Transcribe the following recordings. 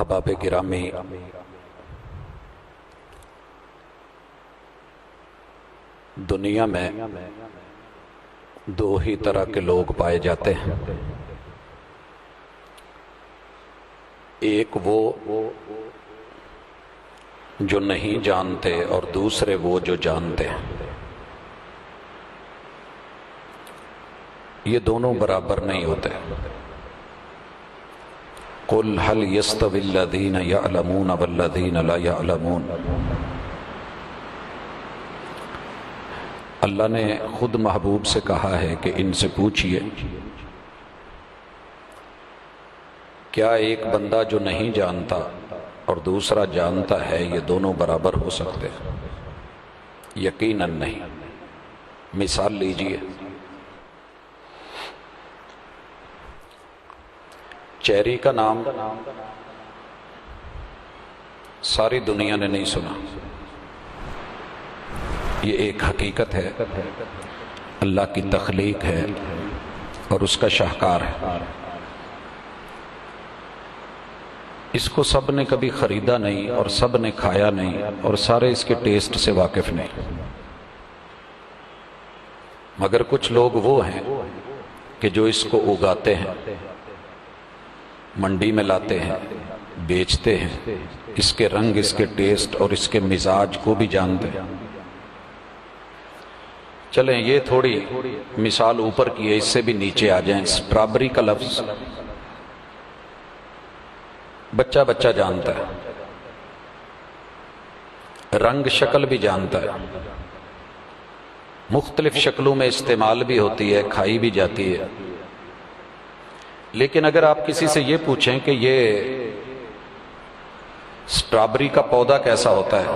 احباب گرامی، دنیا میں دو ہی طرح کے لوگ پائے جاتے ہیں، ایک وہ جو نہیں جانتے اور دوسرے وہ جو جانتے ہیں۔ یہ دونوں برابر نہیں ہوتے۔ قُلْ هَلْ يَسْتَوِي الَّذِينَ يَعْلَمُونَ وَالَّذِينَ لَا يَعْلَمُونَ۔ اللہ نے خود محبوب سے کہا ہے کہ ان سے پوچھئے کیا ایک بندہ جو نہیں جانتا اور دوسرا جانتا ہے یہ دونوں برابر ہو سکتے ہیں؟ یقیناً نہیں۔ مثال لیجئے، چیری کا نام ساری دنیا نے نہیں سنا، یہ ایک حقیقت ہے، اللہ کی تخلیق ہے اور اس کا شاہکار ہے۔ اس کو سب نے کبھی خریدا نہیں اور سب نے کھایا نہیں اور سارے اس کے ٹیسٹ سے واقف نہیں، مگر کچھ لوگ وہ ہیں کہ جو اس کو اگاتے ہیں، منڈی میں لاتے ہیں، بیچتے ہیں، اس کے رنگ، اس کے ٹیسٹ اور اس کے مزاج کو بھی جانتے ہیں۔ چلیں یہ تھوڑی مثال اوپر کی ہے، اس سے بھی نیچے آ جائیں۔ اسٹرابری کا لفظ بچہ بچہ جانتا ہے، رنگ شکل بھی جانتا ہے، مختلف شکلوں میں استعمال بھی ہوتی ہے، کھائی بھی جاتی ہے۔ لیکن اگر آپ کسی سے یہ پوچھیں کہ یہ اسٹرابری کا پودا کیسا ہوتا ہے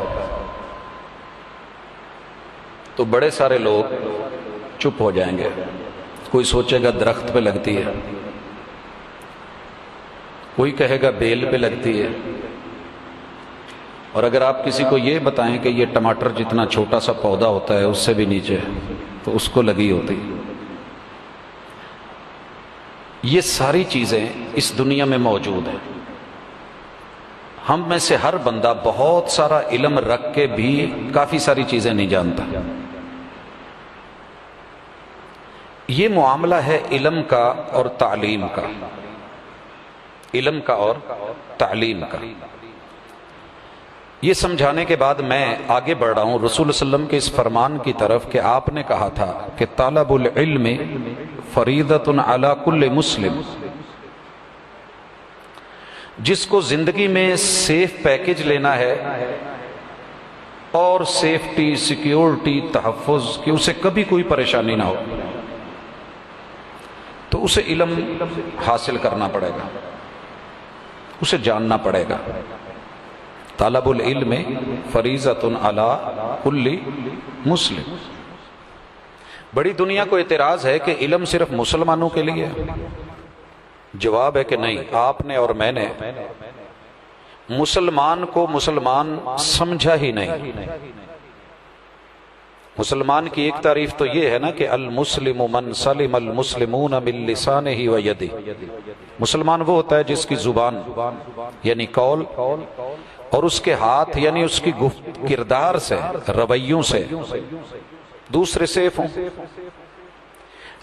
تو بڑے سارے لوگ چپ ہو جائیں گے۔ کوئی سوچے گا درخت پہ لگتی ہے، کوئی کہے گا بیل پہ لگتی ہے، اور اگر آپ کسی کو یہ بتائیں کہ یہ ٹماٹر جتنا چھوٹا سا پودا ہوتا ہے اس سے بھی نیچے تو اس کو لگی ہوتی۔ یہ ساری چیزیں اس دنیا میں موجود ہیں۔ ہم میں سے ہر بندہ بہت سارا علم رکھ کے بھی کافی ساری چیزیں نہیں جانتا۔ یہ معاملہ ہے علم کا اور تعلیم کا، علم کا اور تعلیم کا۔ یہ سمجھانے کے بعد میں آگے بڑھ رہا ہوں رسول اللہ علیہ وسلم کے اس فرمان کی طرف کہ آپ نے کہا تھا کہ طالب العلم فریضۃ علی کل مسلم۔ جس کو زندگی میں سیف پیکج لینا ہے اور سیفٹی، سیکیورٹی، تحفظ کہ اسے کبھی کوئی پریشانی نہ ہو، تو اسے علم حاصل کرنا پڑے گا، اسے جاننا پڑے گا۔ طالب العلم فریضۃ علی کل مسلم۔ بڑی دنیا کو اعتراض ہے کہ علم صرف مسلمانوں کے لیے ہے۔ جواب ہے کہ نہیں، آپ نے اور میں نے مسلمان کو مسلمان سمجھا ہی نہیں۔ مسلمان کی ایک تعریف تو یہ ہے نا کہ المسلم من سلم المسلمون من لسانہ و یدہ۔ مسلمان وہ ہوتا ہے جس کی زبان یعنی قول اور اس کے ہاتھ یعنی اس کی کردار سے، رویوں سے دوسرے سیف ہوں۔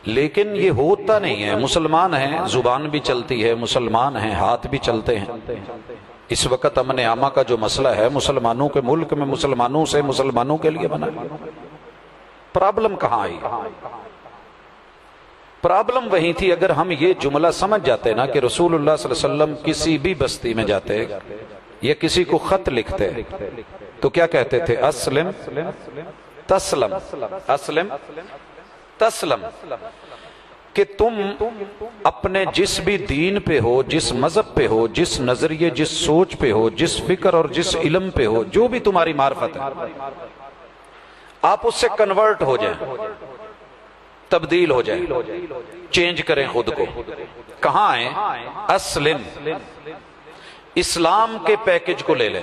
لیکن یہ ہوتا نہیں ہے۔ مسلمان ہیں، زبان بھی چلتی ہے، مسلمان ہیں، ہاتھ بھی چلتے ہیں۔ اس وقت امن عامہ کا جو مسئلہ ہے مسلمانوں کے ملک میں مسلمانوں سے مسلمانوں کے لیے بنا۔ پرابلم کہاں آئی؟ پرابلم وہی تھی اگر ہم یہ جملہ سمجھ جاتے نا کہ رسول اللہ صلی اللہ علیہ وسلم کسی بھی بستی میں جاتے یا کسی کو خط لکھتے تو کیا کہتے تھے؟ اسلم تسلم، اسلم تسلم، کہ تم اپنے جس بھی دین پہ ہو، جس مذہب پہ ہو، جس نظریے، جس سوچ پہ ہو، جس فکر اور جس علم پہ ہو، جو بھی تمہاری معرفت ہے، آپ اس سے کنورٹ ہو جائیں، تبدیل ہو جائیں، چینج کریں خود کو۔ کہاں آئیں؟ اسلم، اسلام کے پیکج کو لے لیں،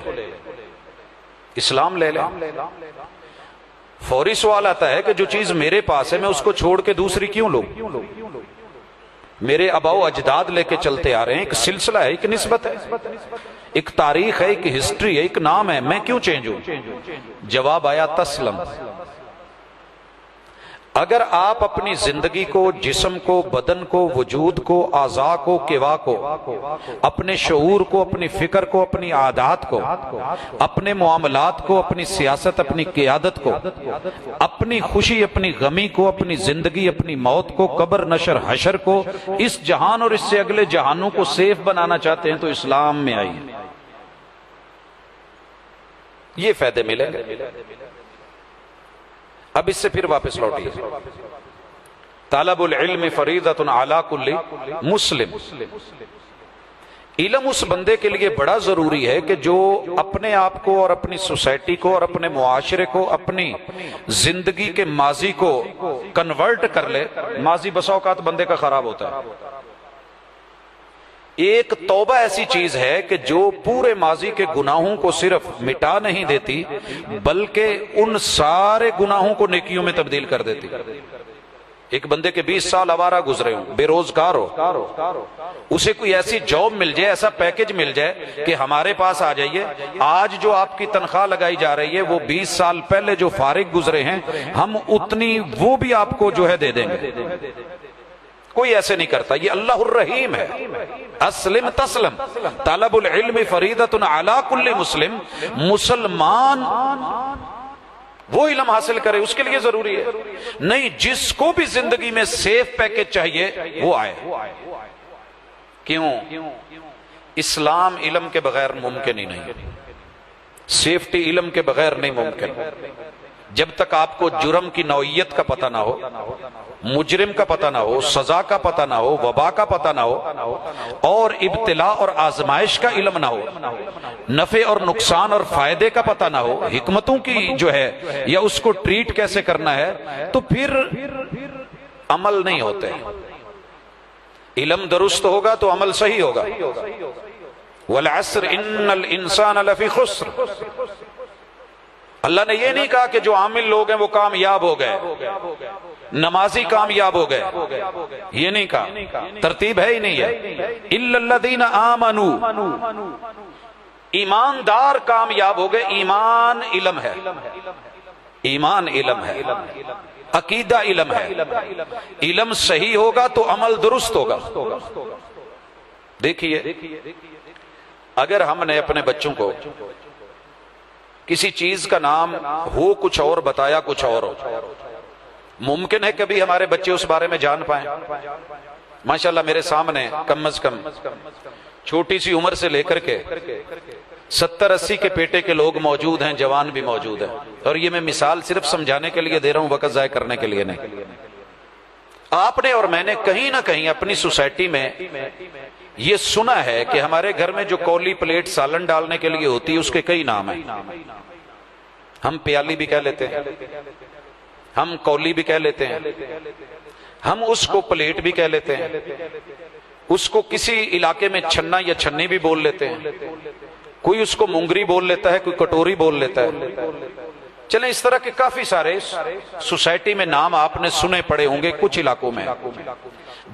اسلام لے لیں۔ فوری سوال آتا ہے کہ جو چیز میرے پاس ہے میں اس کو چھوڑ کے دوسری کیوں لوں؟ میرے آباؤ اجداد لے کے چلتے آ رہے ہیں، ایک سلسلہ ہے، ایک نسبت ہے۔ ایک تاریخ ہے، ایک ہسٹری ہے، ایک نام ہے، میں کیوں چینج ہوں؟ جواب آیا تسلم۔ اگر آپ اپنی زندگی کو، جسم کو، بدن کو، وجود کو، اعضاء کو، کیوا کو، اپنے شعور کو، اپنی فکر کو، اپنی عادات کو، اپنے معاملات کو، اپنی سیاست، اپنی قیادت کو، اپنی خوشی، اپنی غمی کو، اپنی زندگی، اپنی موت کو، قبر، نشر، حشر کو، اس جہان اور اس سے اگلے جہانوں کو سیف بنانا چاہتے ہیں تو اسلام میں آئیے، یہ فائدے ملیں گے۔ اب اس سے پھر واپس لوٹیے۔ طلب العلم فریضۃ علی کل مسلم، علم اس بندے کے لیے بڑا ضروری ہے کہ جو اپنے آپ کو اور اپنی سوسائٹی کو اور اپنے معاشرے کو، اپنی زندگی کے ماضی کو کنورٹ کر لے۔ ماضی بسا اوقات بندے کا خراب ہوتا ہے۔ ایک توبہ ایسی چیز ہے کہ جو پورے ماضی کے گناہوں کو صرف مٹا نہیں دیتی بلکہ ان سارے گناہوں کو نیکیوں میں تبدیل کر دیتی۔ ایک بندے کے 20 سال آوارہ گزرے ہوں، بے روزگار ہو، اسے کوئی ایسی جاب مل جائے، ایسا پیکج مل جائے کہ ہمارے پاس آ جائیے، آج جو آپ کی تنخواہ لگائی جا رہی ہے وہ 20 سال پہلے جو فارغ گزرے ہیں ہم اتنی وہ بھی آپ کو جو ہے دے دیں گے۔ کوئی ایسے نہیں کرتا، یہ اللہ الرحیم ہے۔ اسلم تسلم، طلب العلم فریضۃ علی کل مسلم، مسلمان وہ علم حاصل کرے، اس کے لیے ضروری ہے۔ نہیں، جس کو بھی زندگی میں سیف پیکج چاہیے وہ آئے۔ کیوں؟ اسلام علم کے بغیر ممکن ہی نہیں، سیفٹی علم کے بغیر نہیں ممکن۔ جب تک آپ کو جرم کی نوعیت کا پتہ نہ ہو، مجرم کا پتہ نہ ہو، سزا کا پتہ نہ ہو، وبا کا پتہ نہ ہو، اور ابتلاء اور آزمائش کا علم نہ ہو، نفع اور نقصان اور فائدے کا پتہ نہ ہو، حکمتوں کی جو ہے یا اس کو ٹریٹ کیسے کرنا ہے، تو پھر عمل نہیں ہوتے۔ علم درست ہوگا تو عمل صحیح ہوگا۔ والعصر ان الانسان لفی خسر، اللہ نے یہ نہیں کہا کہ جو عامل لوگ ہیں وہ کامیاب ہو گئے، نمازی کامیاب ہو گئے، یہ نہیں کہا، ترتیب ہے ہی نہیں ہے۔ الا الذین آمنوا، ایماندار کامیاب ہو گئے۔ ایمان علم ہے، ایمان علم ہے، عقیدہ علم ہے۔ علم صحیح ہوگا تو عمل درست ہوگا۔ دیکھیے، اگر ہم نے اپنے بچوں کو کسی چیز کا نام ہو کچھ اور بتایا کچھ اور ہو، ممکن ہے کبھی ہمارے بچے اس بارے میں جان پائیں؟ ماشاءاللہ میرے سامنے کم از کم چھوٹی سی عمر سے لے کر کے 70-80 کے پیٹے کے لوگ موجود ہیں، جوان بھی موجود ہیں، اور یہ میں مثال صرف سمجھانے کے لیے دے رہا ہوں، وقت ضائع کرنے کے لیے نہیں۔ آپ نے اور میں نے کہیں نہ کہیں اپنی سوسائٹی میں یہ سنا ہے کہ ہمارے گھر میں جو کولی پلیٹ سالن ڈالنے کے لیے ہوتی ہے اس کے کئی نام ہیں۔ ہم پیالی بھی کہہ لیتے ہیں، ہم کولی بھی کہہ لیتے ہیں، ہم اس کو پلیٹ بھی کہہ لیتے ہیں، اس کو کسی علاقے میں چھنا یا چھنی بھی بول لیتے ہیں، کوئی اس کو مونگری بول لیتا ہے، کوئی کٹوری بول لیتا ہے۔ چلیں، اس طرح کے کافی سارے سوسائٹی میں نام آپ نے سنے پڑے ہوں گے کچھ علاقوں میں۔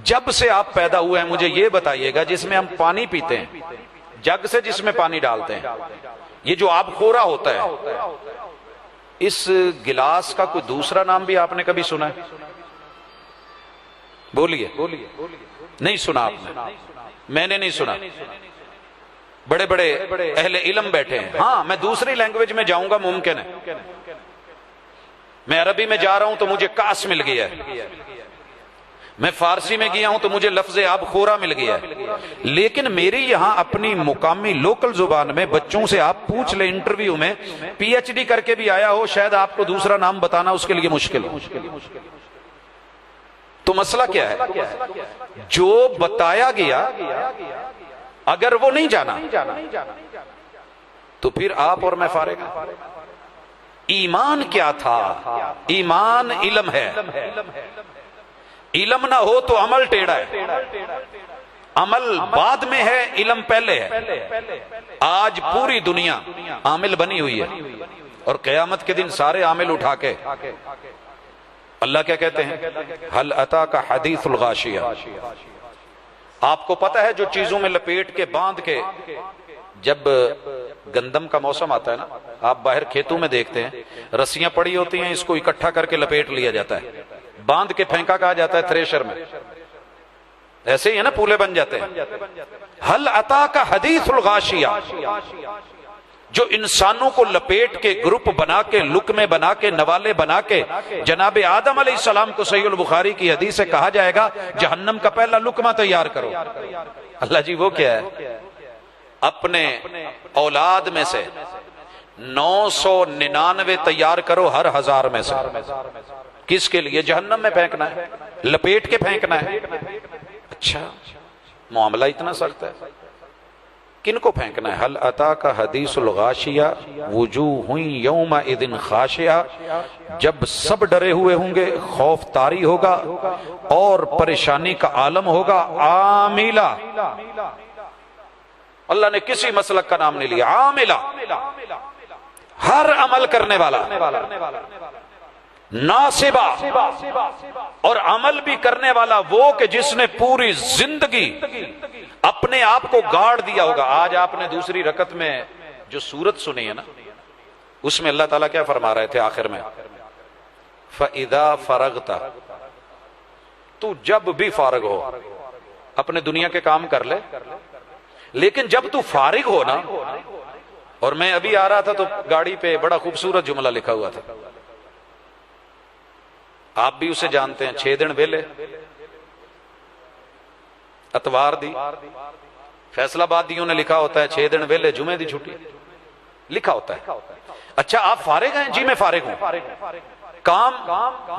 جب سے آپ پیدا ہوئے ہیں مجھے یہ بتائیے گا، جس میں ہم پانی پیتے ہیں، جگ سے جس میں پانی ڈالتے ہیں، یہ جو آب خورا ہوتا ہے، اس گلاس کا کوئی دوسرا نام بھی آپ نے کبھی سنا ہے؟ بولیے۔ نہیں سنا آپ نے؟ میں نے نہیں سنا۔ بڑے بڑے اہل علم بیٹھے ہیں۔ ہاں، میں دوسری لینگویج میں جاؤں گا ممکن ہے، میں عربی میں جا رہا ہوں تو مجھے کاس مل گیا ہے، میں فارسی میں گیا ہوں تو مجھے لفظ آب خورا مل گیا ہے، لیکن میری یہاں اپنی مقامی لوکل زبان میں بچوں سے آپ پوچھ لیں انٹرویو میں، پی ایچ ڈی کر کے بھی آیا ہو، شاید آپ کو دوسرا نام بتانا اس کے لیے مشکل ہو۔ تو مسئلہ کیا ہے؟ جو بتایا گیا اگر وہ نہیں جانا تو پھر آپ اور میں فارغ ہیں۔ ایمان کیا تھا؟ ایمان علم ہے۔ علم نہ ہو تو عمل ٹیڑھا ہے، عمل بعد میں ہے، علم پہلے ہے۔ آج پوری دنیا عامل بنی ہوئی ہے، اور قیامت کے دن سارے عامل اٹھا کے اللہ کیا کہتے ہیں؟ هل اتاک حدیث الغاشیہ۔ آپ کو پتہ ہے جو چیزوں میں لپیٹ کے باندھ کے جب گندم کا موسم آتا ہے نا، آپ باہر کھیتوں میں دیکھتے ہیں رسیاں پڑی ہوتی ہیں، اس کو اکٹھا کر کے لپیٹ لیا جاتا ہے، باندھ کے پھینکا کہا جاتا ہے تھریشر میں، ایسے ہی ہے نا، پولے بن جاتے ہیں۔ حل اتاک حدیث الغاشیہ، جو انسانوں کو لپیٹ کے گروپ بنا کے لقمے بنا کے نوالے بنا کے، جناب آدم علیہ السلام کو صحیح البخاری کی حدیث سے کہا جائے گا جہنم کا پہلا لقمہ تیار کرو۔ اللہ جی وہ کیا ہے؟ اپنے اولاد میں سے 999 تیار کرو ہر 1000 میں سے، کس کے لیے؟ جہنم میں پھینکنا ہے، لپیٹ کے پھینکنا ہے۔ اچھا معاملہ اتنا سخت ہے، کن کو پھینکنا ہے؟ حل اتاک حدیث الغاشیہ وجوہ یومئذ خاشعہ، جب سب ڈرے ہوئے ہوں گے، خوف طاری ہوگا اور پریشانی کا عالم ہوگا۔ عاملہ، اللہ نے کسی مسلک کا نام نہیں لیا، عاملہ، ہر عمل کرنے والا، ناصبہ، اور عمل بھی کرنے والا وہ کہ جس نے پوری زندگی اپنے آپ کو گاڑ دیا ہوگا۔ آج آپ نے دوسری رکعت میں جو سورت سنی ہے نا، اس میں اللہ تعالیٰ کیا فرما رہے تھے آخر میں؟ فَإِذَا فَرَغْتَ، تو جب بھی فارغ ہو اپنے دنیا کے کام کر لے، لیکن جب تو فارغ ہو نا، اور میں ابھی آ رہا تھا تو گاڑی پہ بڑا خوبصورت جملہ لکھا ہوا تھا، آپ بھی اسے جانتے ہیں، 6 دن ویلے، اتوار دی، فیصلہ بادیوں نے لکھا ہوتا ہے 6 دن ویلے، جمعے دی چھٹی لکھا ہوتا ہے۔ اچھا آپ فارغ ہیں؟ جی میں فارغ ہوں، کام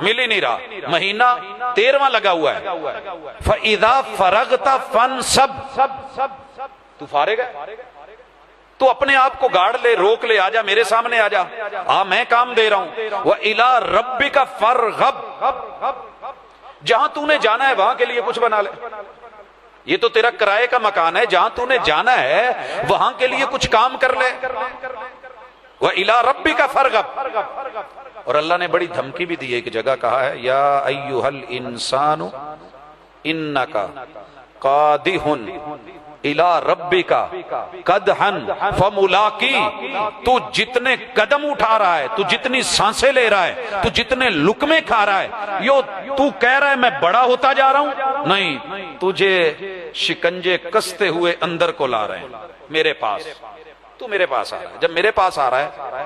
مل ہی نہیں رہا، مہینہ 13واں لگا ہوا ہے۔ فَإِذَا فَرَغْتَ فَانْصَبْ، تو فارغ ہے تو اپنے آپ کو گاڑ لے، روک لے، آجا میرے سامنے آجا، میں کام دے رہا ہوں۔ وَإِلَىٰ رَبِّكَ فَارْغَب، جہاں تو نے جانا ہے وہاں کے لیے کچھ بنا لے، یہ تو تیرا کرائے کا مکان ہے، جہاں تو نے جانا ہے وہاں کے لیے کچھ کام کر لے۔ وَإِلَىٰ رَبِّكَ فَارْغَب، اور اللہ نے بڑی دھمکی بھی دی، ایک جگہ کہا ہے یا ایھا الانسان انک قادح الی ربک قدحا فملاقی، تو جتنے قدم اٹھا رہا ہے، تو جتنی سانسیں لے رہا ہے، تو جتنے لقمے کھا رہا ہے، تو کہہ رہا ہے میں بڑا ہوتا جا رہا ہوں، نہیں، تجھے شکنجے کستے ہوئے اندر کو لا رہے ہیں میرے پاس، تو میرے پاس آ رہا ہے۔ جب میرے پاس آ رہا ہے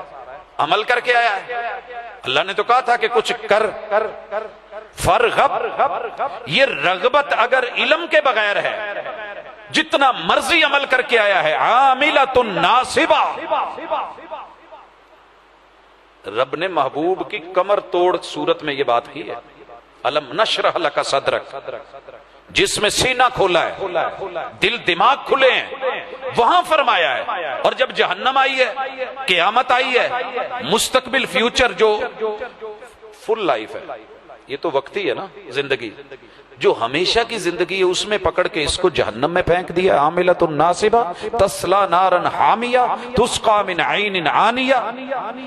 عمل کر کے آیا ہے، اللہ نے تو کہا تھا کہ کچھ کر، فرغب، یہ رغبت اگر علم کے بغیر ہے، جتنا مرضی عمل کر کے آیا ہے، عاملۃ ناصبہ، رب نے محبوب کی کمر توڑ صورت میں یہ بات کی ہے، الم نشرح لک صدرک، جس میں سینہ کھولا ہے، دل دماغ کھلے ہیں، وہاں فرمایا ہے۔ اور جب جہنم آئی ہے، قیامت آئی ہے، مستقبل فیوچر جو فل لائف ہے، یہ تو وقتی ہے نا زندگی، جو ہمیشہ کی زندگی ہے اس میں پکڑ کے اس کو جہنم میں پھینک دیا۔ عاملۃ ناصبہ تصلی نارا حامیہ تسقی من عین آنیہ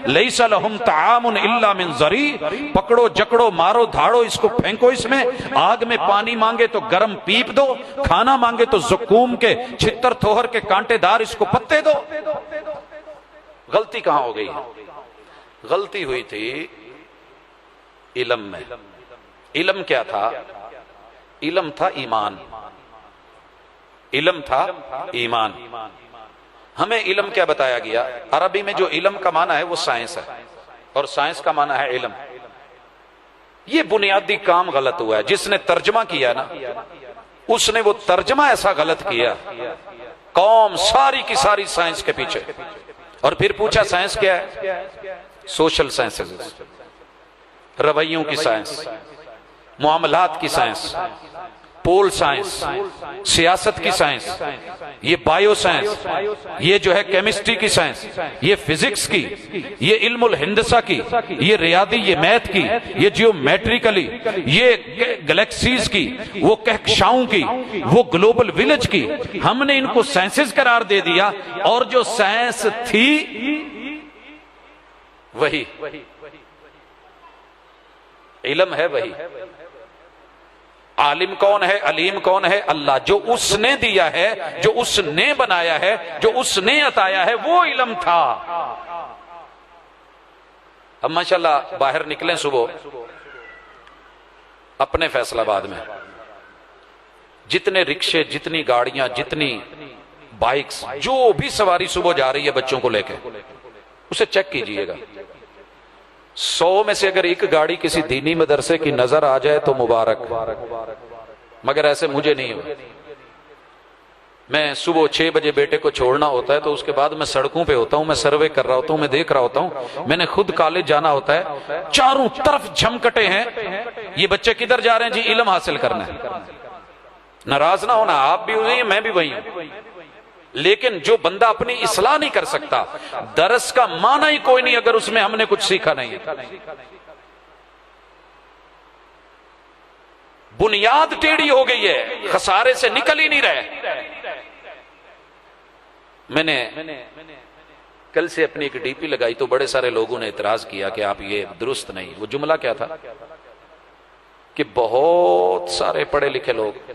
لیس لہم طعام الا من ضریع، پکڑو جکڑو مارو دھاڑو اس کو پھینکو، اس میں آگ میں پانی مانگے تو گرم پیپ دو، کھانا مانگے تو زقوم کے چھتر تھوہر کے کانٹے دار اس کو پتے دو۔ غلطی کہاں ہو گئی؟ غلطی ہوئی تھی علم میں۔ علم کیا تھا؟ علم تھا ایمان، علم تھا ایمان۔ ہمیں علم کیا بتایا گیا؟ عربی میں جو علم کا معنی ہے وہ سائنس ہے، اور سائنس کا معنی ہے علم۔ یہ بنیادی کام غلط ہوا ہے، جس نے ترجمہ کیا نا اس نے وہ ترجمہ ایسا غلط کیا، قوم ساری کی ساری سائنس کے پیچھے، اور پھر پوچھا سائنس کیا ہے؟ سوشل سائنسز، رویوں کی سائنس، معاملات کی سائنس، پول سائنس، سیاست کی سائنس، یہ بایو سائنس، یہ جو ہے کیمسٹری کی سائنس، یہ فزکس کی، یہ علم الہندسہ کی، یہ ریاضی، یہ میتھ کی، یہ جیومیٹریکلی، یہ گلیکسیز کی، وہ کہکشاؤں کی، وہ گلوبل ویلیج کی، ہم نے ان کو سائنسز قرار دے دیا، اور جو سائنس تھی وہی علم ہے، وہی عالم کون ہے، علیم کون ہے؟ اللہ۔ جو اس نے دیا ہے، جو اس نے بنایا ہے، جو اس نے عطایا ہے، وہ علم تھا۔ اب ماشاءاللہ باہر نکلیں صبح اپنے فیصل آباد میں، جتنے رکشے، جتنی گاڑیاں، جتنی بائکس، جو بھی سواری صبح جا رہی ہے بچوں کو لے کے، اسے چیک کیجئے گا۔ 100 میں سے اگر ایک گاڑی کسی دینی مدرسے کی نظر آ جائے تو مبارک، مگر ایسے مجھے نہیں ہو۔ میں صبح 6 بجے بیٹے کو چھوڑنا ہوتا ہے تو اس کے بعد میں سڑکوں پہ ہوتا ہوں، میں سروے کر رہا ہوتا ہوں، میں دیکھ رہا ہوتا ہوں۔ میں نے خود کالج جانا ہوتا ہے، چاروں طرف جھمکٹے ہیں، یہ بچے کدھر جا رہے ہیں؟ جی علم حاصل کرنا ہے۔ ناراض نہ ہونا، آپ بھی وہی ہیں، میں بھی وہی ہوں۔ لیکن جو بندہ اپنی اصلاح نہیں کر سکتا، درس کا معنی ہی کوئی نہیں اگر اس میں ہم نے کچھ سیکھا نہیں ہے۔ بنیاد ٹیڑھی ہو گئی ہے، خسارے سے نکل ہی نہیں رہے۔ میں نے کل سے اپنی ایک ڈی پی لگائی تو بڑے سارے لوگوں نے اعتراض کیا کہ آپ یہ درست نہیں۔ وہ جملہ کیا تھا کہ بہت سارے پڑھے لکھے لوگ،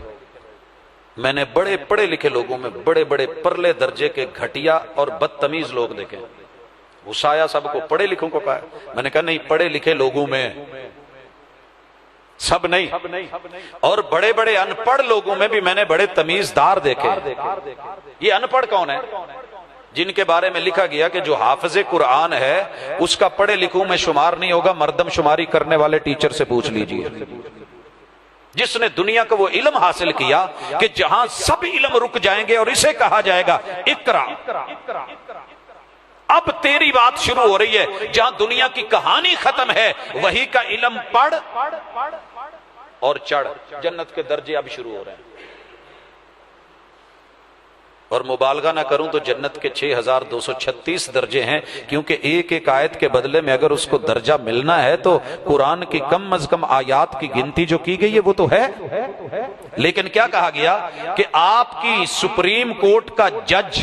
میں نے بڑے پڑھے لکھے لوگوں میں بڑے بڑے پرلے درجے کے گھٹیا اور بدتمیز لوگ دیکھے۔ غصہ سب کو پڑھے لکھوں کو کہا، میں نے کہا نہیں، پڑھے لکھے لوگوں میں سب نہیں، اور بڑے بڑے ان پڑھ لوگوں میں بھی میں نے بڑے تمیزدار دیکھے۔ یہ ان پڑھ کون ہے؟ جن کے بارے میں لکھا گیا کہ جو حافظ قرآن ہے اس کا پڑھے لکھوں میں شمار نہیں ہوگا، مردم شماری کرنے والے ٹیچر سے پوچھ لیجئے۔ جس نے دنیا کو وہ علم حاصل کیا کہ جہاں سب علم رک جائیں گے اور اسے کہا جائے گا اقرا، اب تیری بات شروع ہو رہی ہے۔ جہاں دنیا کی کہانی ختم ہے وہی کا علم پڑھ اور چڑھ، جنت کے درجے اب شروع ہو رہے ہیں۔ اور مبالغہ نہ کروں تو جنت کے 6236 درجے ہیں، کیونکہ ایک ایک آیت کے بدلے میں اگر اس کو درجہ ملنا ہے تو قرآن کی کم از کم آیات کی گنتی جو کی گئی ہے وہ تو ہے۔ لیکن کیا کہا گیا کہ آپ کی سپریم کورٹ کا جج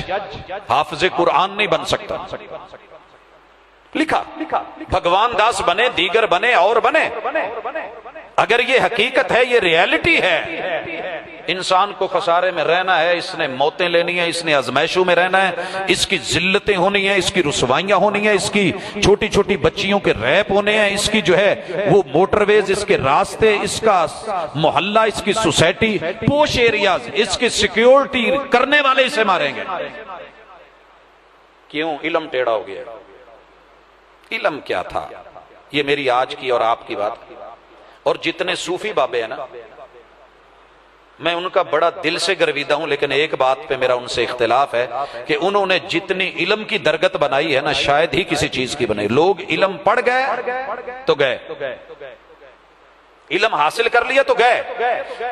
حافظ قرآن نہیں بن سکتا۔ لکھا بھگوان داس بنے، دیگر بنے، اور بنے۔ اگر یہ حقیقت ہے، یہ ریالٹی ہے، انسان کو خسارے میں رہنا ہے، اس نے موتیں لینی ہیں، اس نے ازمائشوں میں رہنا ہے، اس کی ذلتیں ہونی ہیں، اس کی رسوائیاں ہونی ہیں، اس کی چھوٹی چھوٹی بچیوں کے ریپ ہونے ہیں، اس کی جو ہے وہ موٹر ویز، اس کے راستے، اس کا محلہ، اس کی سوسائٹی، پوش ایریاز، اس کی سیکیورٹی کرنے والے اسے ماریں گے۔ کیوں؟ علم ٹیڑھا ہو گیا۔ علم کیا تھا؟ یہ میری آج کی اور آپ کی بات۔ اور جتنے صوفی بابے ہیں نا، میں ان کا بڑا دل سے گرویدہ ہوں، لیکن ایک بات پہ میرا ان سے اختلاف ہے کہ انہوں نے جتنی علم کی درگت بنائی ہے نا، شاید ہی کسی چیز کی بنائی۔ لوگ علم پڑھ گئے تو گئے، علم حاصل کر لیا تو گئے۔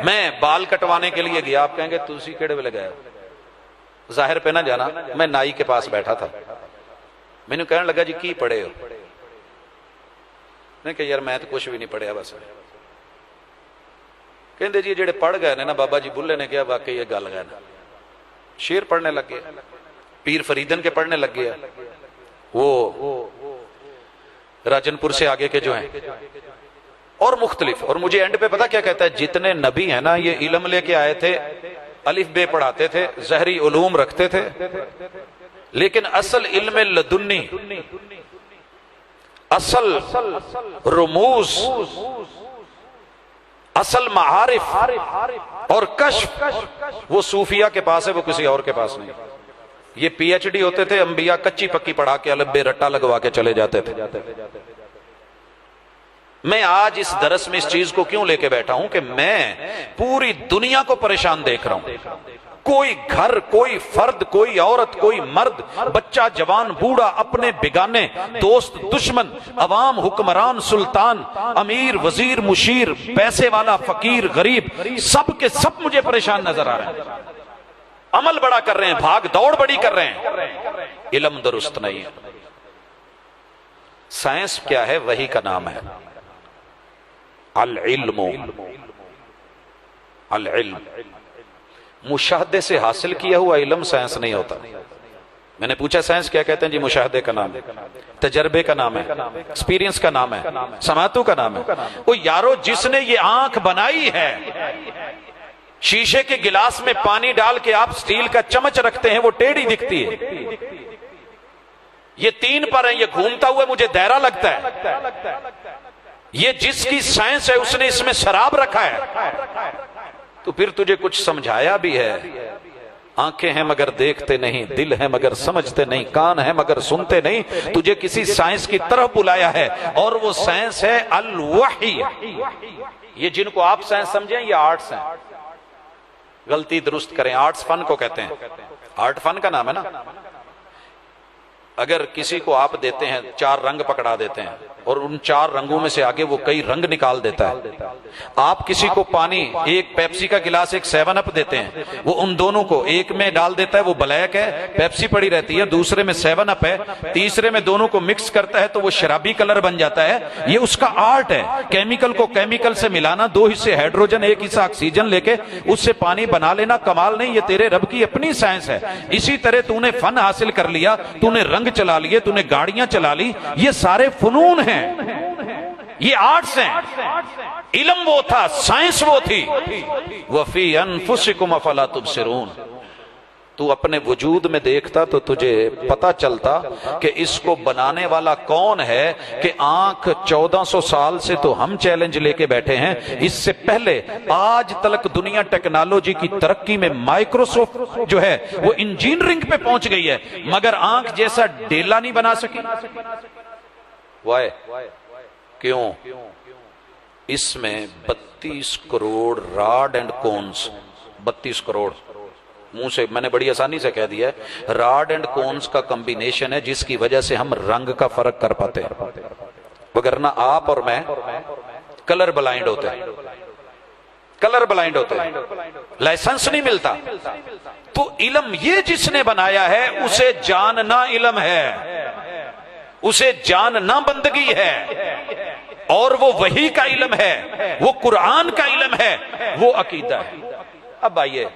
میں بال کٹوانے کے لیے گیا، آپ کہیں گے تلسی کیڑے ویلے گئے؟ ظاہر پہ نہ جانا، میں نائی کے پاس بیٹھا تھا، میں نے کہنے لگا جی کی پڑھے ہو؟ میں کہ یار میں تو کچھ بھی نہیں پڑھیا بس۔ کہندے جی جڑے پڑھ گئے نا بابا جی بلے نے کیا واقعی یہ گل گئے نا، شیر پڑھنے لگ گئے، پیر فریدن کے پڑھنے لگ گئے، وہ راجن پور سے آگے کے جو ہیں، اور مختلف۔ اور مجھے اینڈ پہ پتا کیا کہتا ہے؟ جتنے نبی ہیں نا یہ علم لے کے آئے تھے، الف بے پڑھاتے تھے، ظہری علوم رکھتے تھے، لیکن اصل علم لدنی، اصل رموز، اصل معارف اور کشف وہ صوفیہ کے پاس ہے، وہ کسی اور کے پاس نہیں۔ یہ پی ایچ ڈی ہوتے تھے، انبیاء کچی پکی پڑھا کے الف بے رٹا لگوا کے چلے جاتے تھے۔ میں آج اس درس میں اس چیز کو کیوں لے کے بیٹھا ہوں کہ میں پوری دنیا کو پریشان دیکھ رہا ہوں۔ کوئی گھر، کوئی فرد، کوئی عورت، کوئی مرد، بچہ، جوان، بوڑھا، اپنے بگانے، دوست، دشمن، عوام، حکمران، سلطان، امیر، وزیر، مشیر، پیسے والا، فقیر، غریب، سب کے سب مجھے پریشان نظر آ رہے ہیں۔ عمل بڑا کر رہے ہیں، بھاگ دوڑ بڑی کر رہے ہیں، علم درست نہیں ہے۔ سائنس کیا ہے؟ وحی کا نام ہے العلم۔ العلم مشاہدے سے حاصل کیا ہوا علم سائنس نہیں ہوتا، میں نے پوچھا سائنس کیا کہتے ہیں؟ جی مشاہدے کا نام ہے، تجربے کا نام ہے، ایکسپیرینس کا نام ہے، سماعتوں کا نام ہے۔ وہ یارو جس نے یہ آنکھ بنائی ہے، شیشے کے گلاس میں پانی ڈال کے آپ سٹیل کا چمچ رکھتے ہیں، وہ ٹیڑھی دکھتی ہے۔ یہ 3 پر ہیں، یہ گھومتا ہوا مجھے دائرہ لگتا ہے۔ یہ جس کی سائنس ہے اس نے اس میں شراب رکھا ہے، تو پھر تجھے کچھ سمجھایا بھی ہے۔ آنکھیں ہیں مگر دیکھتے نہیں، دل ہے مگر سمجھتے نہیں، کان ہے مگر سنتے نہیں، تجھے کسی سائنس کی طرف بلایا ہے، اور وہ سائنس ہے الوحی۔ یہ جن کو آپ سائنس سمجھیں یہ آرٹس ہیں، غلطی درست کریں، آرٹس فن کو کہتے ہیں، آرٹ فن کا نام ہے نا۔ اگر کسی کو آپ دیتے ہیں 4 رنگ پکڑا دیتے ہیں اور ان 4 رنگوں میں سے آگے وہ کئی رنگ نکال دیتا ہے، آپ کسی کو پانی، ایک پیپسی کا گلاس ایک 7 اپ دیتے ہیں، وہ ان دونوں کو ایک میں ڈال دیتا ہے، وہ بلیک ہے پیپسی پڑی رہتی ہے، دوسرے میں 7 اپ ہے، تیسرے میں دونوں کو مکس کرتا ہے تو وہ شرابی کلر بن جاتا ہے۔ یہ اس کا آرٹ ہے، کیمیکل کو کیمیکل سے ملانا، 2 حصے ہائیڈروجن 1 حصہ آکسیجن لے کے اس سے پانی بنا لینا، کمال نہیں، یہ تیرے رب کی اپنی سائنس ہے۔ اسی طرح تو نے فن حاصل کر لیا، تو نے رنگ چلا لیے، تو نے گاڑیاں چلا لی، یہ سارے فنون ہیں، یہ آرٹس ہیں۔ علم وہ تھا، سائنس وہ تھی۔ وَفِي أَنفُسِكُمْ أَفَلَا تُبْصِرُونَ۔ تو اپنے وجود میں دیکھتا تو تجھے پتا چلتا کہ اس کو بنانے والا کون ہے، کہ آنکھ 1400 سال سے تو ہم چیلنج لے کے بیٹھے ہیں، اس سے پہلے آج تلک دنیا ٹیکنالوجی کی ترقی میں مائکروسافٹ جو ہے وہ انجینئرنگ پہ پہنچ گئی ہے، مگر آنکھ جیسا ڈیلا نہیں بنا سکی۔ وائے کیوں؟ اس میں 32 crore rod and cons, 32 crore, منہ سے میں نے بڑی آسانی سے کہہ دیا ہے، راڈ اینڈ کونز کا کمبینیشن ہے، جس کی وجہ سے ہم رنگ کا فرق کر پاتے ہیں، وگرنہ آپ اور میں کلر بلائنڈ ہوتے ہیں، کلر بلائنڈ ہوتے ہیں، لائسنس نہیں ملتا۔ تو علم یہ جس نے بنایا ہے اسے جاننا علم ہے، اسے جاننا بندگی ہے، اور وہ وحی کا علم ہے، وہ قرآن کا علم ہے، وہ عقیدہ ہے۔ اب آئیے،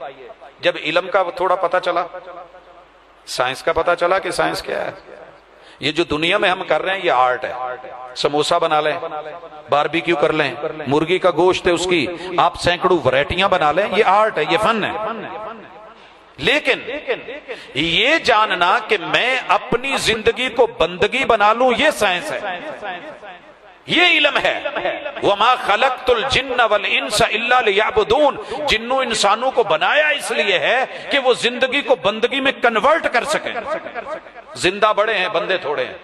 جب علم کا تھوڑا پتا چلا، سائنس کا پتا چلا کہ سائنس کیا ہے، یہ جو دنیا میں ہم کر رہے ہیں یہ آرٹ ہے۔ سموسا بنا لیں، باربیکیو کر لیں، مرغی کا گوشت ہے اس کی آپ سینکڑوں ورائٹیاں بنا لیں، یہ آرٹ ہے، یہ فن ہے۔ لیکن یہ جاننا کہ میں اپنی زندگی کو بندگی بنا لوں، یہ سائنس ہے، یہ علم ہے۔ وَمَا خَلَقْتُ الْجِنَّ وَالْإِنسَ إِلَّا لِيَعْبُدُونَ، جنوں انسانوں کو بنایا اس لیے ہے کہ وہ زندگی کو بندگی میں کنورٹ کر سکیں۔ زندہ بڑے ہیں، بندے تھوڑے ہیں،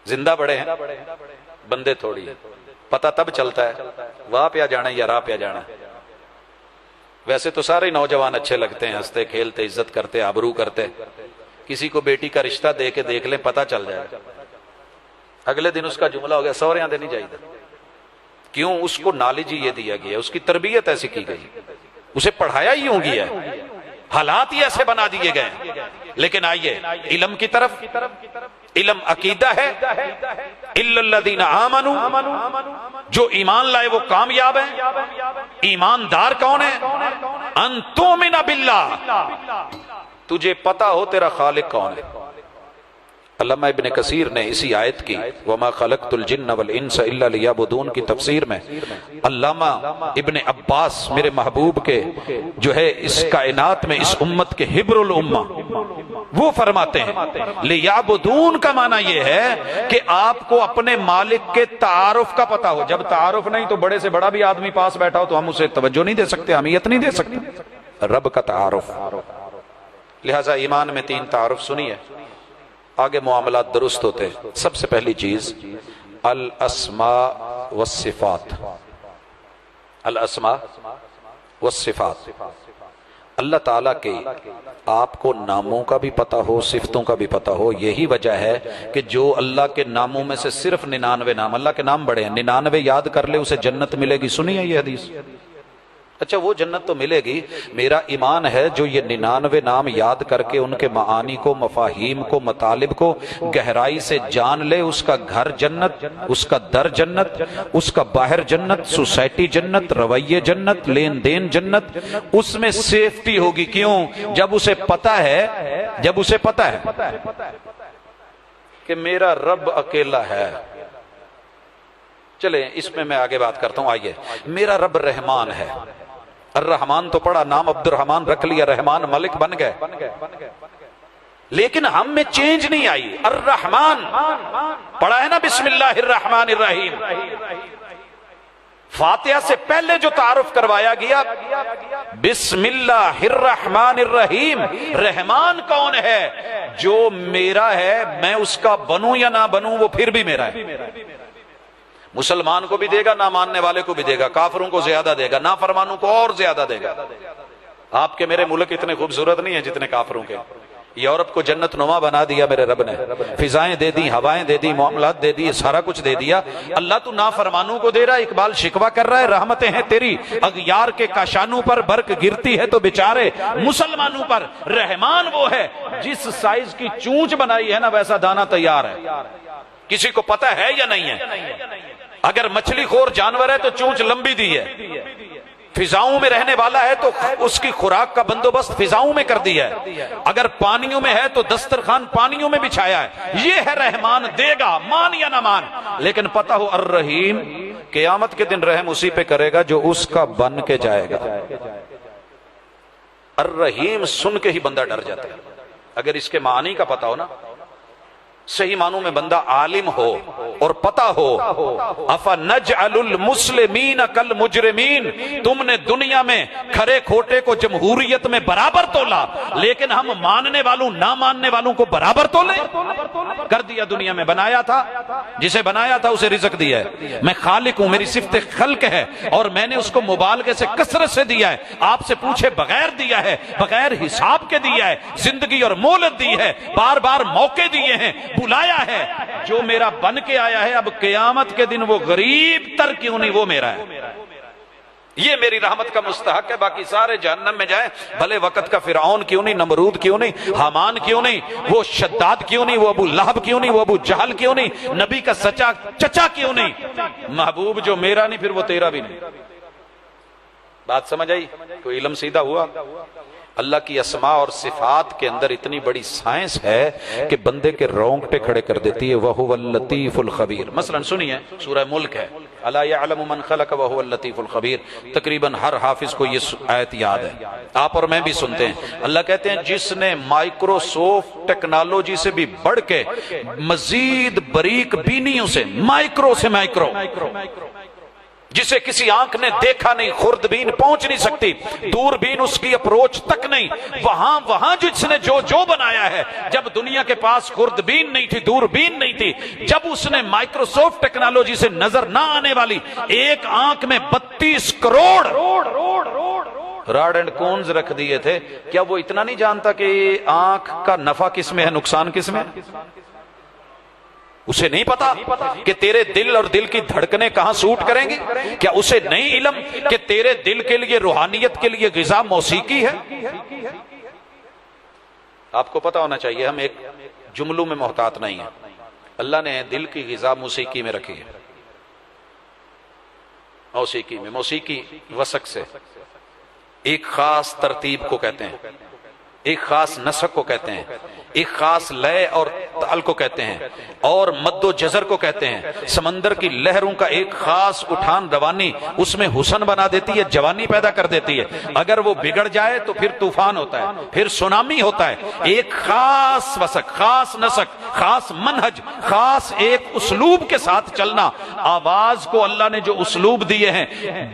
زندہ بڑے ہیں، بندے تھوڑی ہیں۔ پتہ تب چلتا ہے واہ پہ جانا یا راہ پہ جانا۔ ویسے تو سارے نوجوان اچھے لگتے ہیں، ہنستے کھیلتے، عزت کرتے، آبرو کرتے، کسی کو بیٹی کا رشتہ دے کے دیکھ لیں پتہ چل جائے، اگلے دن اس کا جملہ ہو گیا سوریاں دے نہیں جائیدہ۔ کیوں؟ اس کو نالج ہی یہ دیا گیا، اس کی تربیت ایسی کی گئی، اسے پڑھایا ہی ہوں گیا ہے، حالات ہی ایسے بنا دیے گئے۔ لیکن آئیے علم کی طرف، علم عقیدہ ہے۔ اِلَّا الَّذِينَ آمَنُوا، جو ایمان لائے وہ کامیاب ہیں۔ ایماندار کون ہے؟ ان تؤمن باللہ، تجھے پتا ہو تیرا خالق کون ہے۔ علامہ ابن کثیر نے اسی آیت کی وَمَا خَلَقْتُ الْجِنَّ وَالْإِنسَ إِلَّا لِيَعْبُدُونَ کی تفسیر میں علامہ ابن عباس میرے محبوب کے جو ہے اس کائنات میں اس امت کے حبر الامہ، وہ فرماتے ہیں لِيَعْبُدُونَ کا معنی یہ ہے کہ آپ کو اپنے مالک کے تعارف کا پتہ ہو۔ جب تعارف نہیں تو بڑے سے بڑا بھی آدمی پاس بیٹھا ہو تو ہم اسے توجہ نہیں دے سکتے، اہمیت نہیں دے سکتے۔ رب کا تعارف، لہٰذا ایمان میں 3 تعارف سنیے، آگے معاملات درست ہوتے ہیں۔ سب سے پہلی چیز الاسماء والصفات، الاسماء والصفات، اللہ تعالیٰ کے آپ کو ناموں کا بھی پتہ ہو، صفتوں کا بھی پتہ ہو۔ یہی وجہ ہے کہ جو اللہ کے ناموں میں سے صرف 99 نام، اللہ کے نام بڑے ہیں، 99 یاد کر لے اسے جنت ملے گی۔ سنی ہے یہ حدیث؟ اچھا وہ جنت تو ملے گی، میرا ایمان ہے جو یہ 99 نام یاد کر کے ان کے معانی کو، مفاہیم کو، مطالب کو گہرائی سے جان لے، اس کا گھر جنت، اس کا در جنت، اس کا باہر جنت، سوسائٹی جنت، رویے جنت، لین دین جنت، اس میں سیفٹی ہوگی۔ کیوں؟ جب اسے پتہ ہے کہ میرا رب اکیلا ہے۔ چلیں اس میں آگے بات کرتا ہوں، آئیے۔ میرا رب رحمان ہے، الرحمان تو پڑھا، نام عبد الرحمان رکھ لیا، رحمان ملک بن گئے، لیکن ہم میں چینج نہیں آئی۔ الرحمان پڑھا ہے نا، بسم اللہ الرحمن الرحیم، فاتحہ سے پہلے جو تعارف کروایا گیا بسم اللہ الرحمن الرحیم۔ رحمان کون ہے؟ جو میرا ہے، میں اس کا بنوں یا نہ بنوں وہ پھر بھی میرا ہے۔ مسلمان کو بھی دے گا، نہ ماننے والے کو بھی دے گا، کافروں کو زیادہ دے گا، نافرمانوں کو اور زیادہ دے گا۔ آپ کے میرے ملک اتنے خوبصورت نہیں ہیں جتنے کافروں کے۔ یورپ کو جنت نما بنا دیا میرے رب نے، فضائیں دے دی، ہوائیں دے دی، معاملات دے دی، سارا کچھ دے دیا۔ اللہ تو نافرمانوں کو دے رہا ہے۔ اقبال شکوہ کر رہا ہے، رحمتیں ہیں تیری اغیار کے کاشانوں پر، برق گرتی ہے تو بیچارے مسلمانوں پر۔ رحمان وہ ہے جس سائز کی چونچ بنائی ہے نا ویسا دانا تیار ہے۔ کسی کو پتہ ہے یا نہیں ہے؟ اگر مچھلی خور جانور ہے تو چونچ لمبی دی ہے، فضاؤں میں رہنے والا ہے تو اس کی خوراک کا بندوبست فضاؤں میں کر دیا ہے، اگر پانیوں میں ہے تو دسترخوان پانیوں میں بچھایا ہے۔ یہ ہے رحمان، دے گا مان یا نہ مان، لیکن پتہ ہو الرحیم قیامت کے دن رحم اسی پہ کرے گا جو اس کا بن کے جائے گا۔ الرحیم سن کے ہی بندہ ڈر جاتا ہے۔ اگر اس کے معنی کا پتہ ہو نا، صحیح معنوں میں بندہ عالم ہو اور پتہ ہو، افنجعل المسلمین کالمجرمین، تم نے دنیا میں کھرے کھوٹے کو جمہوریت میں برابر تولا، لیکن ہم ماننے والوں نہ ماننے والوں کو برابر تولے کر دیا۔ دنیا میں بنایا تھا، جسے بنایا تھا اسے رزق دیا ہے۔ میں خالق ہوں، میری صفت خلق ہے، اور میں نے اس کو مبالغے سے کثرت سے دیا ہے، آپ سے پوچھے بغیر دیا ہے، بغیر حساب کے دیا ہے، زندگی اور مہلت دی ہے، بار بار موقع دیے ہیں، بلایا ہے۔ جو میرا بن کے آیا ہے اب قیامت کے دن وہ غریب تر کیوں نہیں، وہ میرا ہے۔ یہ میری رحمت کا مستحق ہے، باقی سارے جہنم میں جائیں، بھلے وقت کا فرعون کیوں نہیں، نمرود کیوں نہیں، حامان کیوں نہیں، وہ شداد کیوں نہیں، وہ ابو لہب کیوں نہیں، وہ ابو جہل کیوں نہیں، نبی کا سچا چچا کیوں نہیں۔ محبوب جو میرا نہیں پھر وہ تیرا بھی نہیں۔ بات سمجھ آئی؟ کوئی علم سیدھا ہوا؟ اللہ کی اسماء اور صفات کے اندر اتنی بڑی سائنس ہے کہ بندے کے رونگٹے کھڑے کر دیتی ہے۔ وَهُوَ اللَّطِيفُ الْخَبِيرُ۔ مثلا سنیے، سورہ ملک ہے، أَلَا يَعْلَمُ مَنْ خَلَقَ وَهُوَ اللَّطِيفُ الْخَبِيرُ۔ تقریباً ہر حافظ کو یہ آیت یاد ہے، آپ اور میں بھی سنتے ہیں۔ اللہ کہتے ہیں جس نے مائکروسافٹ ٹیکنالوجی سے بھی بڑھ کے مزید باریک بینیوں سے، مائکرو سے مائکرو، جسے کسی آنکھ نے دیکھا نہیں، خوردبین پہنچ نہیں سکتی، دوربین اس کی اپروچ تک نہیں، وہاں جس نے جو بنایا ہے، جب دنیا کے پاس خوردبین نہیں تھی، دوربین نہیں تھی، جب اس نے مائکروسافٹ ٹیکنالوجی سے نظر نہ آنے والی ایک آنکھ میں 32 کروڑ راڈ اینڈ کونز رکھ دیے تھے، کیا وہ اتنا نہیں جانتا کہ آنکھ کا نفع کس میں ہے، نقصان کس میں ہے؟ اسے نہیں پتا کہ تیرے دل اور دل کی دھڑکنیں کہاں سوٹ کریں گی؟ کیا اسے نہیں علم کہ تیرے دل کے لیے، روحانیت کے لیے غذا موسیقی ہے؟ آپ کو پتا ہونا چاہیے، ہم ایک جملوں میں محتاط نہیں ہیں۔ اللہ نے دل کی غذا موسیقی میں رکھی ہے، موسیقی میں، موسیقی وسق سے ایک خاص ترتیب کو کہتے ہیں، ایک خاص نسق کو کہتے ہیں، ایک خاص لے اور تال کو کہتے ہیں، اور مد و جزر کو کہتے ہیں۔ سمندر کی لہروں کا ایک خاص اٹھان روانی اس میں حسن بنا دیتی ہے، جوانی پیدا کر دیتی ہے۔ اگر وہ بگڑ جائے تو پھر طوفان ہوتا ہے، پھر سونامی ہوتا ہے۔ ایک خاص وسق، خاص نسق، خاص منہج، خاص ایک اسلوب کے ساتھ چلنا۔ آواز کو اللہ نے جو اسلوب دیے ہیں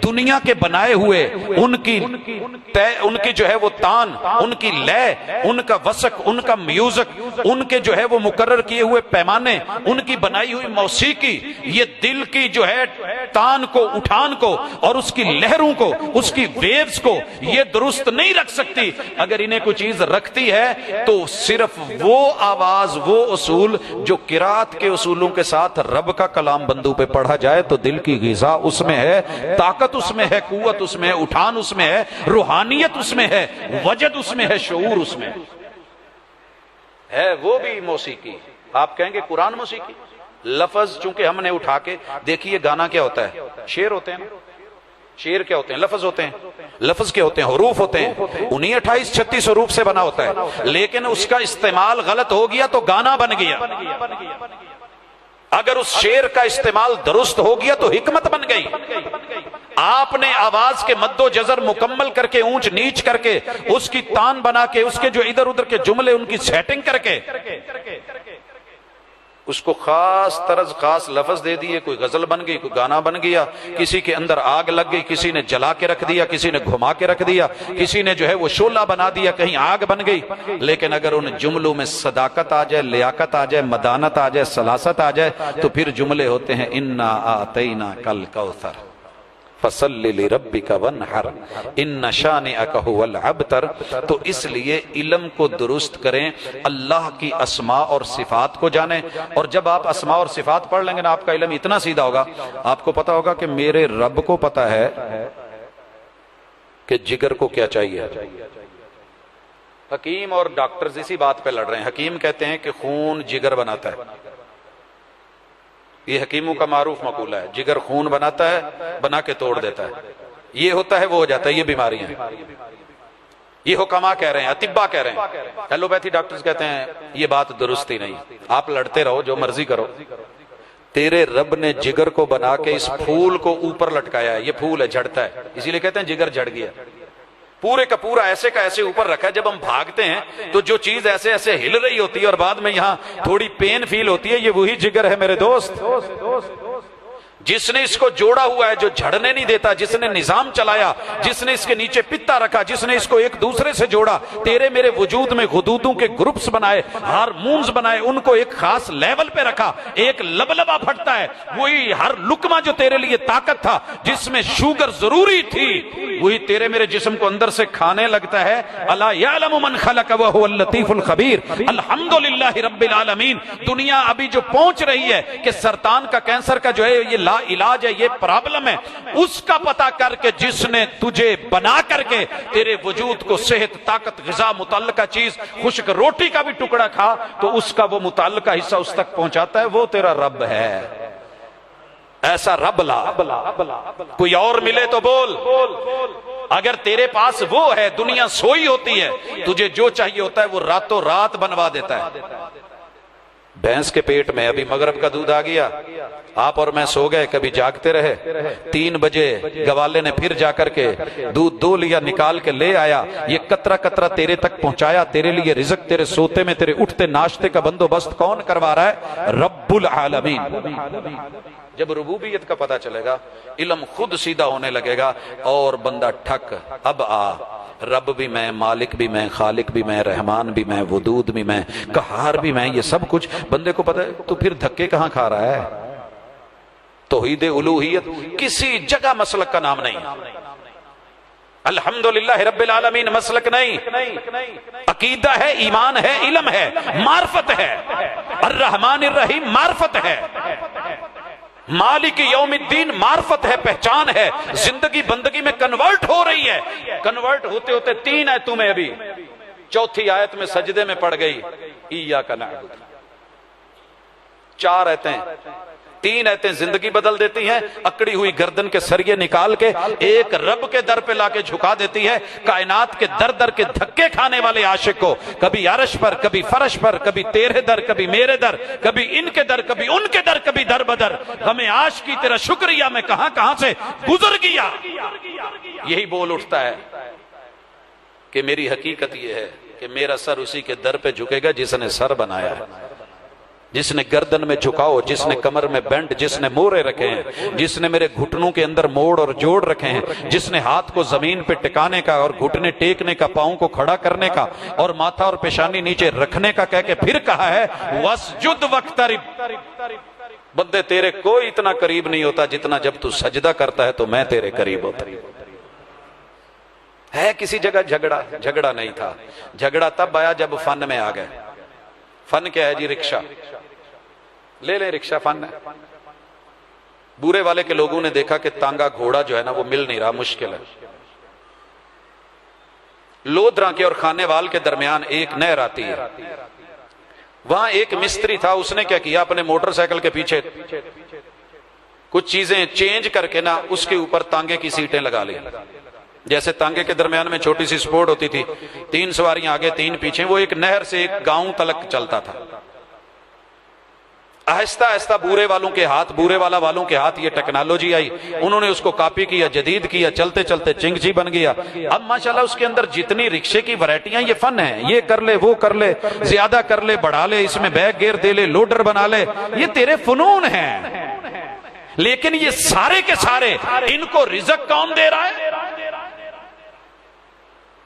دنیا کے بنائے ہوئے، ان کی جو ہے وہ تان، ان کی لے، ان کا وسق، ان کا میوزک، میوزک، ان کے جو ہے وہ مقرر کیے ہوئے پیمانے، ان کی بنائی ہوئی موسیقی، یہ دل کی جو ہے تان کو، اٹھان کو اور اس کی لہروں کو، اس کی ویوز کو یہ درست نہیں رکھ سکتی۔ اگر انہیں کوئی چیز رکھتی ہے تو صرف وہ آواز، وہ اصول جو قرات کے اصولوں کے ساتھ رب کا کلام بندوں پہ پڑھا جائے تو دل کی غذا اس میں ہے، طاقت اس میں ہے، قوت اس میں ہے، اٹھان اس میں ہے، روحانیت اس میں ہے، وجد اس میں ہے، شعور اس میں ہے وہ بھی موسیقی۔ آپ کہیں گے قرآن موسیقی؟ لفظ چونکہ ہم نے اٹھا کے دیکھیے، گانا کیا ہوتا ہے؟ شعر ہوتے ہیں نا، شعر کیا ہوتے ہیں؟ لفظ ہوتے ہیں۔ لفظ کیا ہوتے ہیں؟ حروف ہوتے ہیں، انہیں 28-36 حروف سے بنا ہوتا ہے، لیکن اس کا استعمال غلط ہو گیا تو گانا بن گیا۔ اگر اس شعر کا استعمال درست ہو گیا تو حکمت بن گئی۔ آپ نے آواز کے مد و جزر مکمل کر کے، اونچ نیچ کر کے، اس کی تان بنا کے، اس کے جو ادھر ادھر کے جملے ان کی سیٹنگ کر کے اس کو خاص طرز، خاص لفظ دے دیے، کوئی غزل بن گئی، کوئی گانا بن گیا، کسی کے اندر آگ لگ گئی، کسی نے جلا کے رکھ دیا، کسی نے گھما کے رکھ دیا، کسی نے جو ہے وہ شعلہ بنا دیا، کہیں آگ بن گئی۔ لیکن اگر ان جملوں میں صداقت آ جائے، لیاقت آ جائے، مدانت آ جائے، سلاست آ جائے تو پھر جملے ہوتے ہیں انا آتیناک الکوثر فصلی لربک وانحر ان شانئک ھو الابتر۔ تو اس لیے علم کو درست کریں، اللہ کی اسماء اور صفات کو جانیں، اور جب آپ اسماء اور صفات پڑھ لیں گے نا، آپ کا علم اتنا سیدھا ہوگا، آپ کو پتا ہوگا کہ میرے رب کو پتا ہے کہ جگر کو کیا چاہیے۔ حکیم اور ڈاکٹرز اسی بات پہ لڑ رہے ہیں۔ حکیم کہتے ہیں کہ خون جگر بناتا ہے، یہ حکیموں کا معروف مقولہ ہے، جگر خون بناتا ہے، بنا کے توڑ دیتا ہے، یہ ہوتا ہے وہ ہو جاتا ہے، یہ بیماریاں ہیں۔ یہ حکما کہہ رہے ہیں، اطباء کہہ رہے ہیں، ایلوپیتھی ڈاکٹرز کہتے ہیں یہ بات درست ہی نہیں۔ آپ لڑتے رہو، جو مرضی کرو، تیرے رب نے جگر کو بنا کے اس پھول کو اوپر لٹکایا ہے، یہ پھول ہے، جھڑتا ہے، اسی لیے کہتے ہیں جگر جھڑ گیا، پورے کا پورا ایسے کا ایسے اوپر رکھا ہے۔ جب ہم بھاگتے ہیں تو جو چیز ایسے ایسے ہل رہی ہوتی ہے اور بعد میں یہاں تھوڑی پین فیل ہوتی ہے، یہ وہی جگر ہے میرے دوست، جس نے اس کو جوڑا ہوا ہے، جو جھڑنے نہیں دیتا، جس نے نظام چلایا، جس نے اس کے نیچے پتا رکھا، جس نے اس کو ایک دوسرے سے جوڑا، تیرے میرے وجود میں غدودوں کے گروپس بنائے، ہارمونز بنائے، ان کو ایک خاص لیول پہ رکھا، ایک لبلبا پھٹتا ہے، وہی ہر لقمہ جو تیرے لیے طاقت تھا، جس میں شوگر ضروری تھی، وہی تیرے میرے جسم کو اندر سے کھانے لگتا ہے۔ الا یعلم من خلق وهو اللطیف الخبیر۔ الحمدللہ رب العالمین۔ دنیا ابھی جو پہنچ رہی ہے کہ سرطان کا، کینسر کا جو ہے یہ لا علاج ہے، یہ پرابلم ہے، اس کا پتہ کر کے جس نے تجھے بنا کر کے تیرے وجود کو صحت، طاقت، غذا متعلقہ چیز، خشک روٹی کا بھی ٹکڑا کھا تو اس کا وہ متعلقہ حصہ اس تک پہنچاتا ہے، وہ تیرا رب ہے۔ ایسا رب لا، کوئی اور ملے تو بول۔ اگر تیرے پاس وہ ہے، دنیا سوئی ہوتی ہے، تجھے جو چاہیے ہوتا ہے وہ راتوں رات بنوا دیتا ہے۔ بھینس کے پیٹ میں ابھی مغرب کا دودھ آ گیا، آپ اور میں سو گئے، کبھی جاگتے رہے، 3 بجے گوالے نے پھر جا کر کے دودھ 2 لیا، نکال کے لے آیا، یہ قطرہ قطرہ تیرے تک پہنچایا، تیرے لیے رزق تیرے سوتے میں، تیرے اٹھتے ناشتے کا بندوبست کون کروا رہا ہے؟ رب العالمین۔ جب ربوبیت کا پتہ چلے گا، علم خود سیدھا ہونے لگے گا اور بندہ ٹھک، اب آ، رب بھی میں، مالک بھی میں، خالق بھی میں، رحمان بھی میں، ودود بھی میں، قہار بھی میں، یہ سب کچھ بندے کو پتہ ہے، تو پھر دھکے کہاں کھا رہا ہے؟ توحید الوہیت کسی جگہ مسلک کا نام نہیں، الحمدللہ رب العالمین مسلک نہیں، عقیدہ ہے، ایمان ہے، علم ہے، معرفت ہے، الرحمن الرحیم معرفت ہے، مالک یوم الدین معرفت ہے، پہچان ہے، زندگی بندگی میں کنورٹ ہو رہی ہے، کنورٹ ہوتے ہوتے 3 آیتوں میں ابھی 4تھی آیت میں سجدے میں پڑ گئی ایاک نعبد، 4 آیتیں، 3 آیتیں زندگی بدل دیتی ہیں، اکڑی ہوئی گردن کے سریے نکال کے ایک رب کے در پہ لا کے جھکا دیتی ہے۔ کائنات کے در در کے دھکے کھانے والے عاشق کو، کبھی عرش پر، کبھی فرش پر، کبھی تیرے در، کبھی میرے در، کبھی ان کے در، کبھی ان کے در، کبھی در بدر، ہمیں عاشقی تیرا شکریہ میں کہاں کہاں سے گزر گیا، یہی بول اٹھتا ہے کہ میری حقیقت یہ ہے کہ میرا سر اسی کے در پہ جھکے گا جس نے سر بنایا ہے، جس نے گردن میں جھکاؤ، جس نے کمر میں بینڈ، جس نے مورے رکھے ہیں، جس نے میرے گھٹنوں کے اندر موڑ اور جوڑ رکھے ہیں، جس نے ہاتھ کو زمین پہ ٹکانے کا اور گھٹنے ٹیکنے کا، پاؤں کو کھڑا کرنے کا اور ماتھا اور پیشانی نیچے رکھنے کا کہہ کے پھر کہا ہے وَاسْجُدْ وَاقْتَرِبْ، بندے تیرے کوئی اتنا قریب نہیں ہوتا جتنا جب تو سجدہ کرتا ہے تو میں تیرے قریب ہوتا ہے۔ کسی جگہ جھگڑا نہیں تھا، جھگڑا تب آیا جب فن میں آ گئے۔ فن کیا ہے جی؟ رکشہ لے لیں، رکشہ فن ہے۔ بورے والے کے لوگوں نے دیکھا کہ تانگا گھوڑا جو ہے نا وہ مل نہیں رہا، مشکل ہے۔ لودھراں کے اور خانے وال کے درمیان ایک نہر آتی ہے، وہاں ایک مستری تھا، اس نے کیا کیا، اپنے موٹر سائیکل کے پیچھے کچھ چیزیں چینج کر کے نا اس کے اوپر تانگے کی سیٹیں لگا لی۔ جیسے تانگے کے درمیان میں چھوٹی سی سپورٹ ہوتی تھی، 3 سواریاں آگے 3 پیچھے، وہ ایک نہر سے ایک گاؤں تلک چلتا تھا۔ آہستہ آہستہ بورے والوں کے ہاتھ یہ ٹیکنالوجی آئی، انہوں نے اس کو کاپی کیا، جدید کیا، چلتے چلتے چنگچی بن گیا۔ اب ماشاءاللہ اس کے اندر جتنی رکشے کی ورائٹیاں، یہ فن ہے، یہ کر لے، وہ کر لے، زیادہ کر لے، بڑھا لے، اس میں بیک گیئر دے لے، لوڈر بنا لے، یہ تیرے فنون ہیں۔ لیکن یہ سارے کے سارے ان کو رزق کون دے رہا ہے؟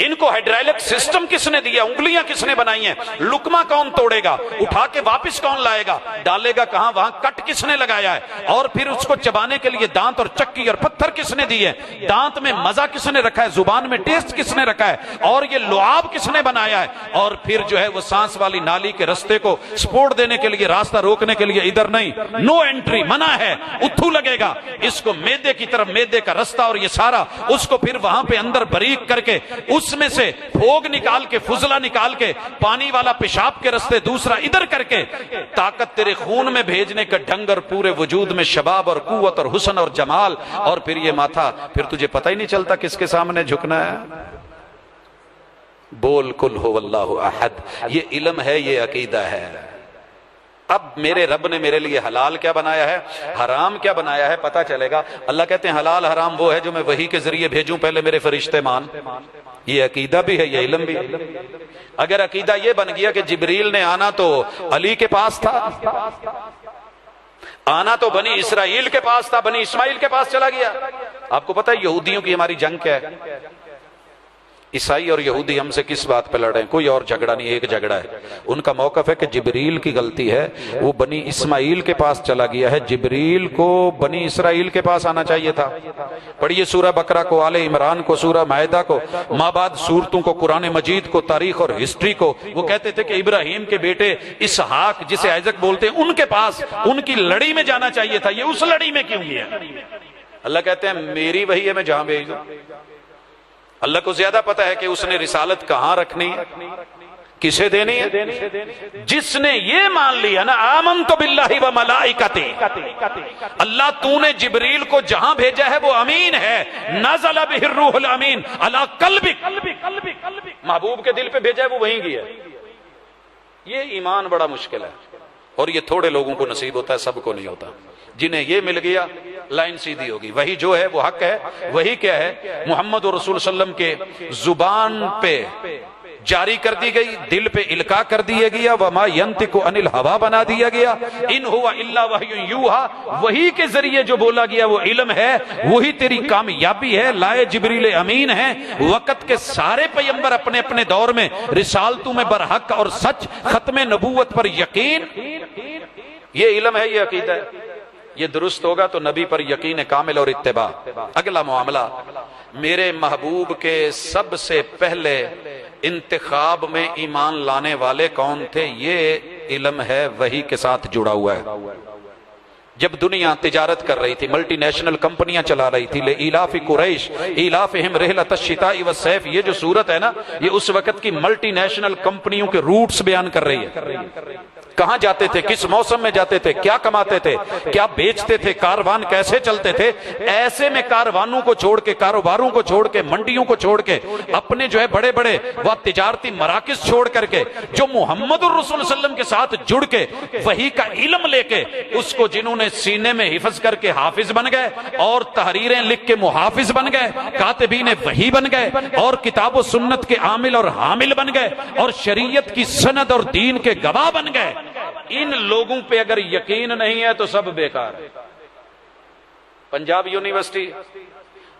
ان کو ہائیڈرالک سسٹم کس نے دیا؟ انگلیاں کس نے بنائی ہیں؟ لقمہ کون توڑے گا؟ اٹھا کے واپس کون لائے گا؟ ڈالے گا کہاں؟ وہاں کٹ کس نے لگایا ہے؟ اور پھر اس کو چبانے کے لیے دانت اور چکی اور پتھر کس نے دیے؟ دانت میں مزہ کس نے رکھا ہے؟ زبان میں ٹیسٹ کس نے رکھا ہے؟ اور یہ لعاب کس نے بنایا ہے؟ اور پھر جو ہے وہ سانس والی نالی کے رستے کو سپورٹ دینے کے لیے، راستہ روکنے کے لیے ادھر نہیں، نو انٹری، منع ہے، اتھو لگے گا، اس کو میدے کی طرف، میدے کا رستہ اور یہ سارا، اس کو پھر وہاں پہ اندر باریک کر کے اس میں سے پھوگ نکال کے، فضلہ نکال کے، پانی والا پیشاب کے رستے دوسرا ادھر کر کے، طاقت تیرے خون میں بھیجنے کا ڈھنگ، اور پورے وجود میں شباب اور قوت اور حسن اور جمال، اور پھر یہ ماتھا، پھر تجھے پتہ ہی نہیں چلتا کس کے سامنے جھکنا ہے۔ بول قل هو اللہ احد، یہ علم ہے، یہ عقیدہ ہے۔ اب میرے رب نے میرے لیے حلال کیا بنایا ہے، حرام کیا بنایا ہے، پتہ چلے گا۔ اللہ کہتے ہیں حلال حرام وہ ہے جو میں وحی کے ذریعے بھیجوں، پہلے میرے فرشتے مان۔ یہ عقیدہ بھی ہے، یہ علم بھی ہے۔ اگر عقیدہ یہ بن گیا کہ جبریل نے آنا تو علی کے پاس تھا، آنا تو بنی اسرائیل کے پاس تھا، بنی اسماعیل کے پاس چلا گیا۔ آپ کو پتہ ہے یہودیوں کی ہماری جنگ کیا ہے؟ عیسائی اور یہودی ہم سے کس بات پہ لڑ رہے ہیں؟ کوئی اور جھگڑا نہیں، ایک جھگڑا ہے۔ ان کا موقف ہے کہ جبریل کی غلطی ہے، وہ بنی اسماعیل کے پاس چلا گیا ہے، جبریل کو بنی اسرائیل کے پاس آنا چاہیے تھا۔ پڑھیے سورہ بقرہ کو، آل عمران کو، سورہ مائدہ کو، مابعد صورتوں کو، قرآن مجید کو، تاریخ اور ہسٹری کو۔ وہ کہتے تھے کہ ابراہیم کے بیٹے اسحاق، جسے آئزک بولتے ہیں، ان کے پاس، ان کی لڑی میں جانا چاہیے تھا، یہ اس لڑی میں کیوں گیا؟ اللہ کہتے ہیں میری وحی ہے، میں جہاں بھیج دوں۔ اللہ کو زیادہ پتا ہے کہ اس نے رسالت کہاں رکھنی ہے، کسے دینی ہے۔ جس نے یہ مان لیا نا، آمنت باللہ و ملائکتہ، اللہ تو نے جبریل کو جہاں بھیجا ہے وہ امین ہے، نزل بہ الروح الامین علی قلبک، محبوب کے دل پہ بھیجا ہے وہ وہیں گیا۔ یہ ایمان بڑا مشکل ہے، اور یہ تھوڑے لوگوں کو نصیب ہوتا ہے، سب کو نہیں ہوتا۔ جنہیں یہ مل گیا لائن سیدھی ہوگی، وہی جو ہے وہ حق ہے۔ وہی کیا ہے؟ محمد رسول صلی اللہ علیہ وسلم کے زبان پہ جاری کر دی گئی، دل پہ القاء کر دیا گیا، وما ینطق عن الہوا بنا دیا گیا، ان ہوا الا وحی یوحا، وہی کے ذریعے جو بولا گیا وہ علم ہے، وہی تیری کامیابی ہے۔ لائے جبریل امین ہے، وقت کے سارے پیغمبر اپنے اپنے دور میں رسالتوں میں برحق اور سچ، ختم نبوت پر یقین، یہ علم ہے، یہ عقیدہ ہے۔ یہ درست ہوگا تو نبی پر یقین کامل اور اتباع۔ اگلا معاملہ، میرے محبوب کے سب سے پہلے انتخاب میں ایمان لانے والے کون تھے؟ یہ علم ہے، وحی کے ساتھ جڑا ہوا ہے۔ جب دنیا تجارت کر رہی تھی، ملٹی نیشنل کمپنیاں چلا رہی تھی، لإیلاف قریش ایلافہم رحلۃ الشتاء والصیف، یہ جو صورت ہے نا، یہ اس وقت کی ملٹی نیشنل کمپنیوں کے روٹس بیان کر رہی ہے۔ کہاں جاتے تھے، کس موسم میں جاتے تھے، کیا کماتے تھے، کیا بیچتے تھے، کاروان کیسے چلتے تھے۔ ایسے میں کاروانوں کو چھوڑ کے، کاروباروں کو چھوڑ کے، منڈیوں کو چھوڑ کے، اپنے جو ہے بڑے بڑے وہ تجارتی مراکز چھوڑ کر کے، جو محمد الرسول صلی اللہ علیہ وسلم کے ساتھ جڑ کے وحی کا علم لے کے، اس کو جنہوں نے سینے میں حفظ کر کے حافظ بن گئے، اور تحریریں لکھ کے محافظ بن گئے، کاتبین وحی بن گئے، اور کتاب و سنت کے عامل اور حامل بن گئے، اور شریعت کی سند اور دین کے گواہ بن گئے۔ ان لوگوں پہ اگر یقین نہیں ہے تو سب بیکار ہے۔ پنجاب یونیورسٹی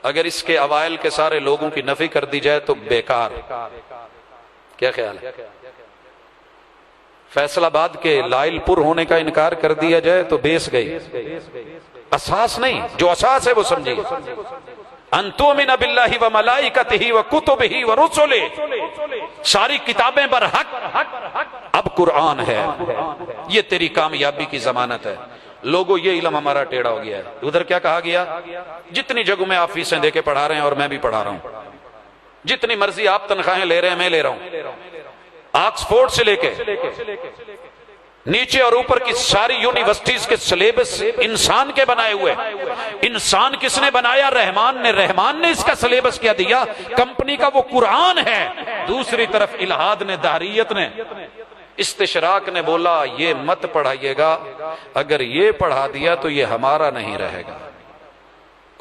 اگر اس کے اوائل کے سارے لوگوں کی نفی کر دی جائے تو بیکار، کیا خیال ہے؟ فیصل آباد کے لائل پور ہونے کا انکار کر دیا جائے تو بیس گئی، اساس نہیں، جو اساس ہے وہ سمجھیے۔ ان تؤمن باللہ وملائکتہ وکتبہ ورسلہ، ساری کتابیں برحق، اب قرآن ہے، یہ تیری کامیابی کی ضمانت ہے۔ لوگوں یہ علم ہمارا ٹیڑھا ہو گیا ہے۔ ادھر کیا کہا گیا؟ جتنی جگہوں میں آپ فیسیں دے کے پڑھا رہے ہیں اور میں بھی پڑھا رہا ہوں، جتنی مرضی آپ تنخواہیں لے رہے ہیں میں لے رہا ہوں، آکسفورڈ سے لے کے نیچے اور اوپر کی ساری یونیورسٹیز کے سلیبس انسان کے بنائے ہوئے۔ انسان کس نے بنایا؟ رحمان نے۔ رحمان نے اس کا سلیبس کیا دیا؟ کمپنی کا وہ قرآن ہے۔ دوسری طرف الہاد نے، دہریت نے، استشراق نے بولا یہ مت پڑھائیے گا، اگر یہ پڑھا دیا تو یہ ہمارا نہیں رہے گا۔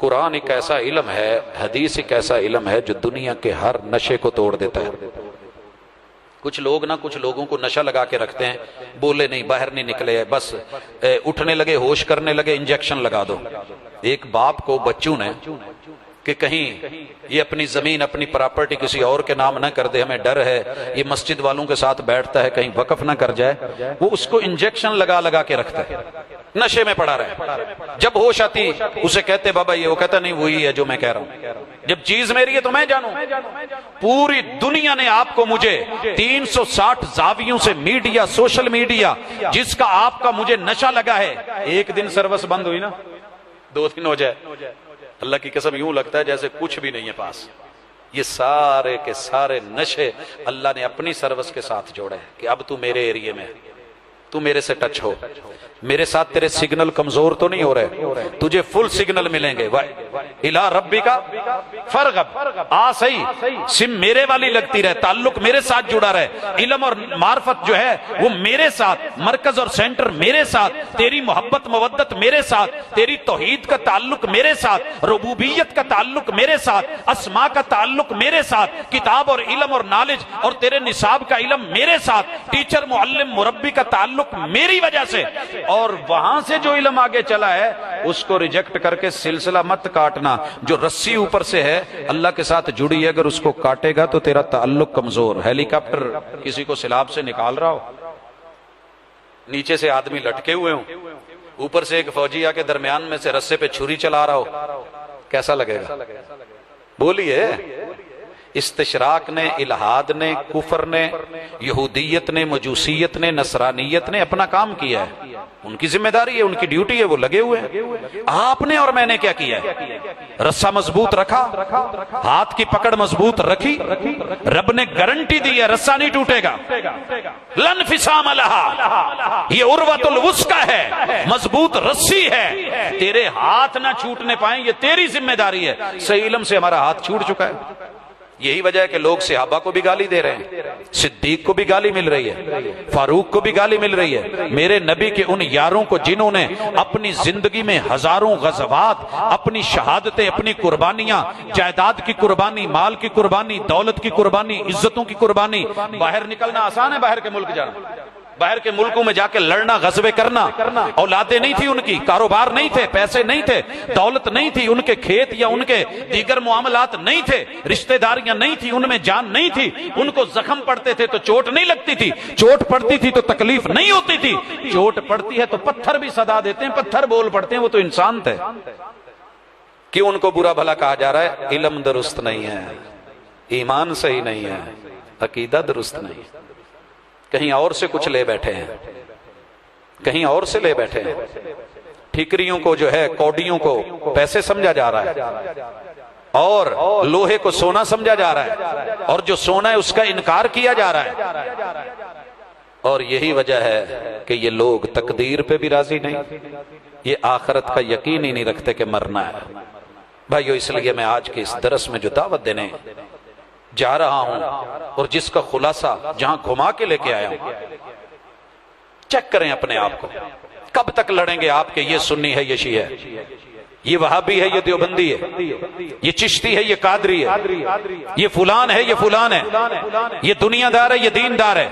قرآن ایک ایسا علم ہے، حدیث ایک ایسا علم ہے جو دنیا کے ہر نشے کو توڑ دیتا ہے۔ کچھ لوگ نا کچھ لوگوں کو نشہ لگا کے رکھتے ہیں، بولے نہیں، باہر نہیں نکلے، بس اٹھنے لگے، ہوش کرنے لگے، انجیکشن لگا دو۔ ایک باپ کو بچوں نے کہ کہیں یہ اپنی زمین، اپنی پراپرٹی کسی اور کے نام نہ کر دے، ہمیں ڈر ہے، یہ مسجد والوں کے ساتھ بیٹھتا ہے کہیں وقف نہ کر جائے، وہ اس کو انجیکشن لگا لگا کے رکھتا ہے، نشے میں پڑا رہے۔ جب ہوش آتی اسے کہتے بابا یہ، وہ کہتا نہیں وہی ہے جو میں کہہ رہا ہوں، جب چیز میری ہے تو میں جانوں۔ پوری دنیا نے آپ کو، مجھے 360 زاویوں سے میڈیا، سوشل میڈیا جس کا آپ کا مجھے نشہ لگا ہے، ایک دن سروس بند ہوئی نا، 2 دن ہو جائے، اللہ کی قسم یوں لگتا ہے جیسے کچھ بھی نہیں ہے پاس۔ یہ سارے کے سارے نشے اللہ نے اپنی سروس کے ساتھ جوڑے ہیں کہ اب تو میرے ایریے میں، تو میرے سے ٹچ ہو، میرے ساتھ تیرے سگنل کمزور تو نہیں ہو رہے، تجھے فل سگنل ملیں گے۔ الہ ربی کا فرغب، آ صحیح، سم میرے والی لگتی رہے، تعلق میرے ساتھ جڑا رہے، علم اور معرفت جو ہے وہ میرے ساتھ، مرکز اور سینٹر میرے ساتھ، تیری محبت مودت میرے ساتھ، تیری توحید کا تعلق میرے ساتھ، ربوبیت کا تعلق میرے ساتھ، اسماء کا تعلق میرے ساتھ، کتاب اور علم اور نالج اور تیرے نصاب کا علم میرے ساتھ، ٹیچر معلم مربی کا تعلق میری وجہ سے۔ اور وہاں سے جو علم آگے چلا ہے اس کو ریجیکٹ کر کے سلسلہ مت کاٹنا۔ جو رسی اوپر سے ہے اللہ کے ساتھ جڑی ہے، اگر اس کو کاٹے گا تو تیرا تعلق کمزور۔ ہیلی کاپٹر کسی کو سیلاب سے نکال رہا ہو، نیچے سے آدمی لٹکے ہوئے ہوں، اوپر سے ایک فوجی آ کے درمیان میں سے رسے پہ چھری چلا رہا ہو، کیسا لگے گا؟ بولیے۔ استشراق نے، الہاد نے، کفر نے، یہودیت نے، مجوسیت نے، نصرانیت نے اپنا کام کیا ہے، ان کی ذمہ داری ہے، ان کی ڈیوٹی ہے، وہ لگے ہوئے ہیں۔ آپ نے اور میں نے کیا کیا ہے؟ رسا مضبوط رکھا، ہاتھ کی پکڑ مضبوط رکھی، رب نے گارنٹی دی ہے رسا نہیں ٹوٹے گا، لن فسام لہا، یہ عروۃ الوثقی ہے، مضبوط رسی ہے، تیرے ہاتھ نہ چھوٹنے پائیں، یہ تیری ذمہ داری ہے۔ صحیح علم سے ہمارا ہاتھ چھوٹ چکا ہے۔ یہی وجہ ہے کہ لوگ صحابہ کو بھی گالی دے رہے ہیں، صدیق کو بھی گالی مل رہی ہے، فاروق کو بھی گالی مل رہی ہے، میرے نبی کے ان یاروں کو جنہوں نے اپنی زندگی میں ہزاروں غزوات، اپنی شہادتیں، اپنی قربانیاں، جائیداد کی قربانی، مال کی قربانی، دولت کی قربانی، عزتوں کی قربانی۔ باہر نکلنا آسان ہے، باہر کے ملک جانا، باہر کے ملکوں میں جا کے لڑنا، غزوے کرنا، اولادیں نہیں تھی ان کی، کاروبار نہیں تھے، پیسے نہیں تھے، دولت نہیں تھی، ان کے کھیت یا ان کے دیگر معاملات نہیں تھے، رشتہ داریاں نہیں تھی، ان میں جان نہیں تھی، ان کو زخم پڑتے تھے تو چوٹ نہیں لگتی تھی، چوٹ پڑتی تھی تو تکلیف نہیں ہوتی تھی، چوٹ پڑتی ہے تو پتھر بھی صدا دیتے ہیں، پتھر بول پڑتے ہیں، وہ تو انسان تھے۔ کیوں ان کو برا بھلا کہا جا رہا ہے؟ علم درست نہیں ہے، ایمان صحیح نہیں ہے، عقیدہ درست نہیں ہے، کہیں اور سے کچھ لے بیٹھے ہیں، کہیں اور سے لے بیٹھے ہیں۔ ٹھیکریوں کو جو ہے، کوڈیوں کو پیسے سمجھا جا رہا ہے، اور لوہے کو سونا سمجھا جا رہا ہے، اور جو سونا ہے اس کا انکار کیا جا رہا ہے۔ اور یہی وجہ ہے کہ یہ لوگ تقدیر پہ بھی راضی نہیں، یہ آخرت کا یقین ہی نہیں رکھتے کہ مرنا ہے۔ بھائیو، اس لیے میں آج کے اس درس میں جو دعوت دینے جا رہا ہوں اور جس کا خلاصہ جہاں گھما کے لے کے آیا ہوں، چیک کریں اپنے آپ کو، کب تک لڑیں گے آپ کہ یہ سنی ہے یہ شیعہ ہے؟ یہ وہابی ہے، یہ دیوبندی ہے، یہ چشتی ہے، یہ قادری ہے، یہ فلان ہے، یہ فلان ہے، یہ دنیا دار ہے، یہ دین دار ہے،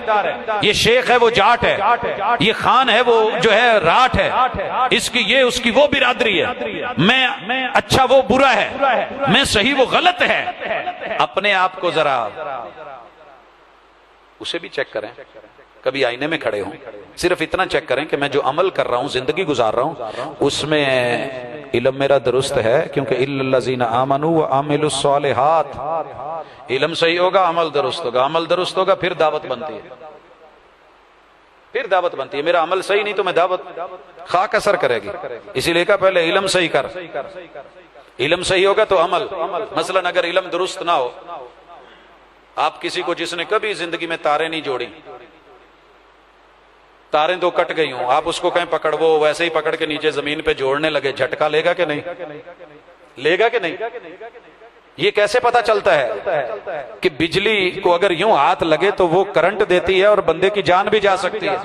یہ شیخ ہے، وہ جاٹ ہے، یہ خان ہے، وہ جو ہے راٹ ہے، اس کی یہ، اس کی وہ برادری ہے، میں اچھا وہ برا ہے، میں صحیح وہ غلط ہے۔ اپنے آپ کو ذرا اسے بھی چیک کریں، کبھی آئینے میں کھڑے ہوں، صرف اتنا چیک کریں کہ میں جو عمل کر رہا ہوں، زندگی گزار رہا ہوں، اس میں علم میرا درست ہے، کیونکہ الا الذین آمنوا وعملوا الصالحات، علم صحیح ہوگا، عمل درست ہوگا، عمل درست ہوگا، پھر دعوت بنتی ہے، پھر دعوت بنتی ہے۔ میرا عمل صحیح نہیں تو میں دعوت خاک اثر کرے گی، اسی لیے کہا پہلے علم صحیح کر، علم صحیح ہوگا تو عمل۔ مثلا اگر علم درست نہ ہو، آپ کسی کو جس نے کبھی زندگی میں تاریں نہیں جوڑی، تاریں تو کٹ گئی ہوں، آپ اس کو کہیں پکڑ، وہ ویسے ہی پکڑ کے نیچے زمین پہ جوڑنے لگے، جھٹکا لے گا کہ نہیں؟ لے گا کہ نہیں؟ یہ کیسے پتا چلتا ہے کہ بجلی کو اگر یوں ہاتھ لگے تو وہ کرنٹ دیتی ہے اور بندے کی جان بھی جا سکتی ہے۔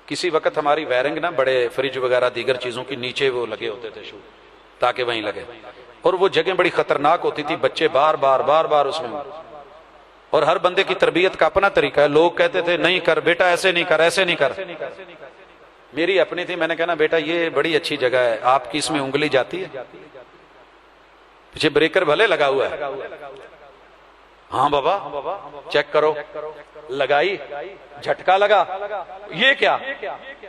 کسی وقت ہماری وائرنگ نا بڑے فریج وغیرہ دیگر چیزوں کی نیچے وہ لگے ہوتے تھے شو، تاکہ وہیں لگے، اور وہ جگہ بڑی خطرناک ہوتی تھی، بچے بار بار اس میں، اور ہر بندے کی تربیت کا اپنا طریقہ ہے۔ لوگ کہتے تھے نہیں کر بیٹا، ایسے نہیں کر، ایسے نہیں کر۔ میری اپنی تھی، میں نے کہا بیٹا یہ بڑی اچھی جگہ ہے، آپ کی اس میں انگلی جاتی ہے؟ پیچھے بریکر بھلے لگا ہوا ہے، ہاں بابا چیک کرو، لگائی، جھٹکا لگا، یہ کیا؟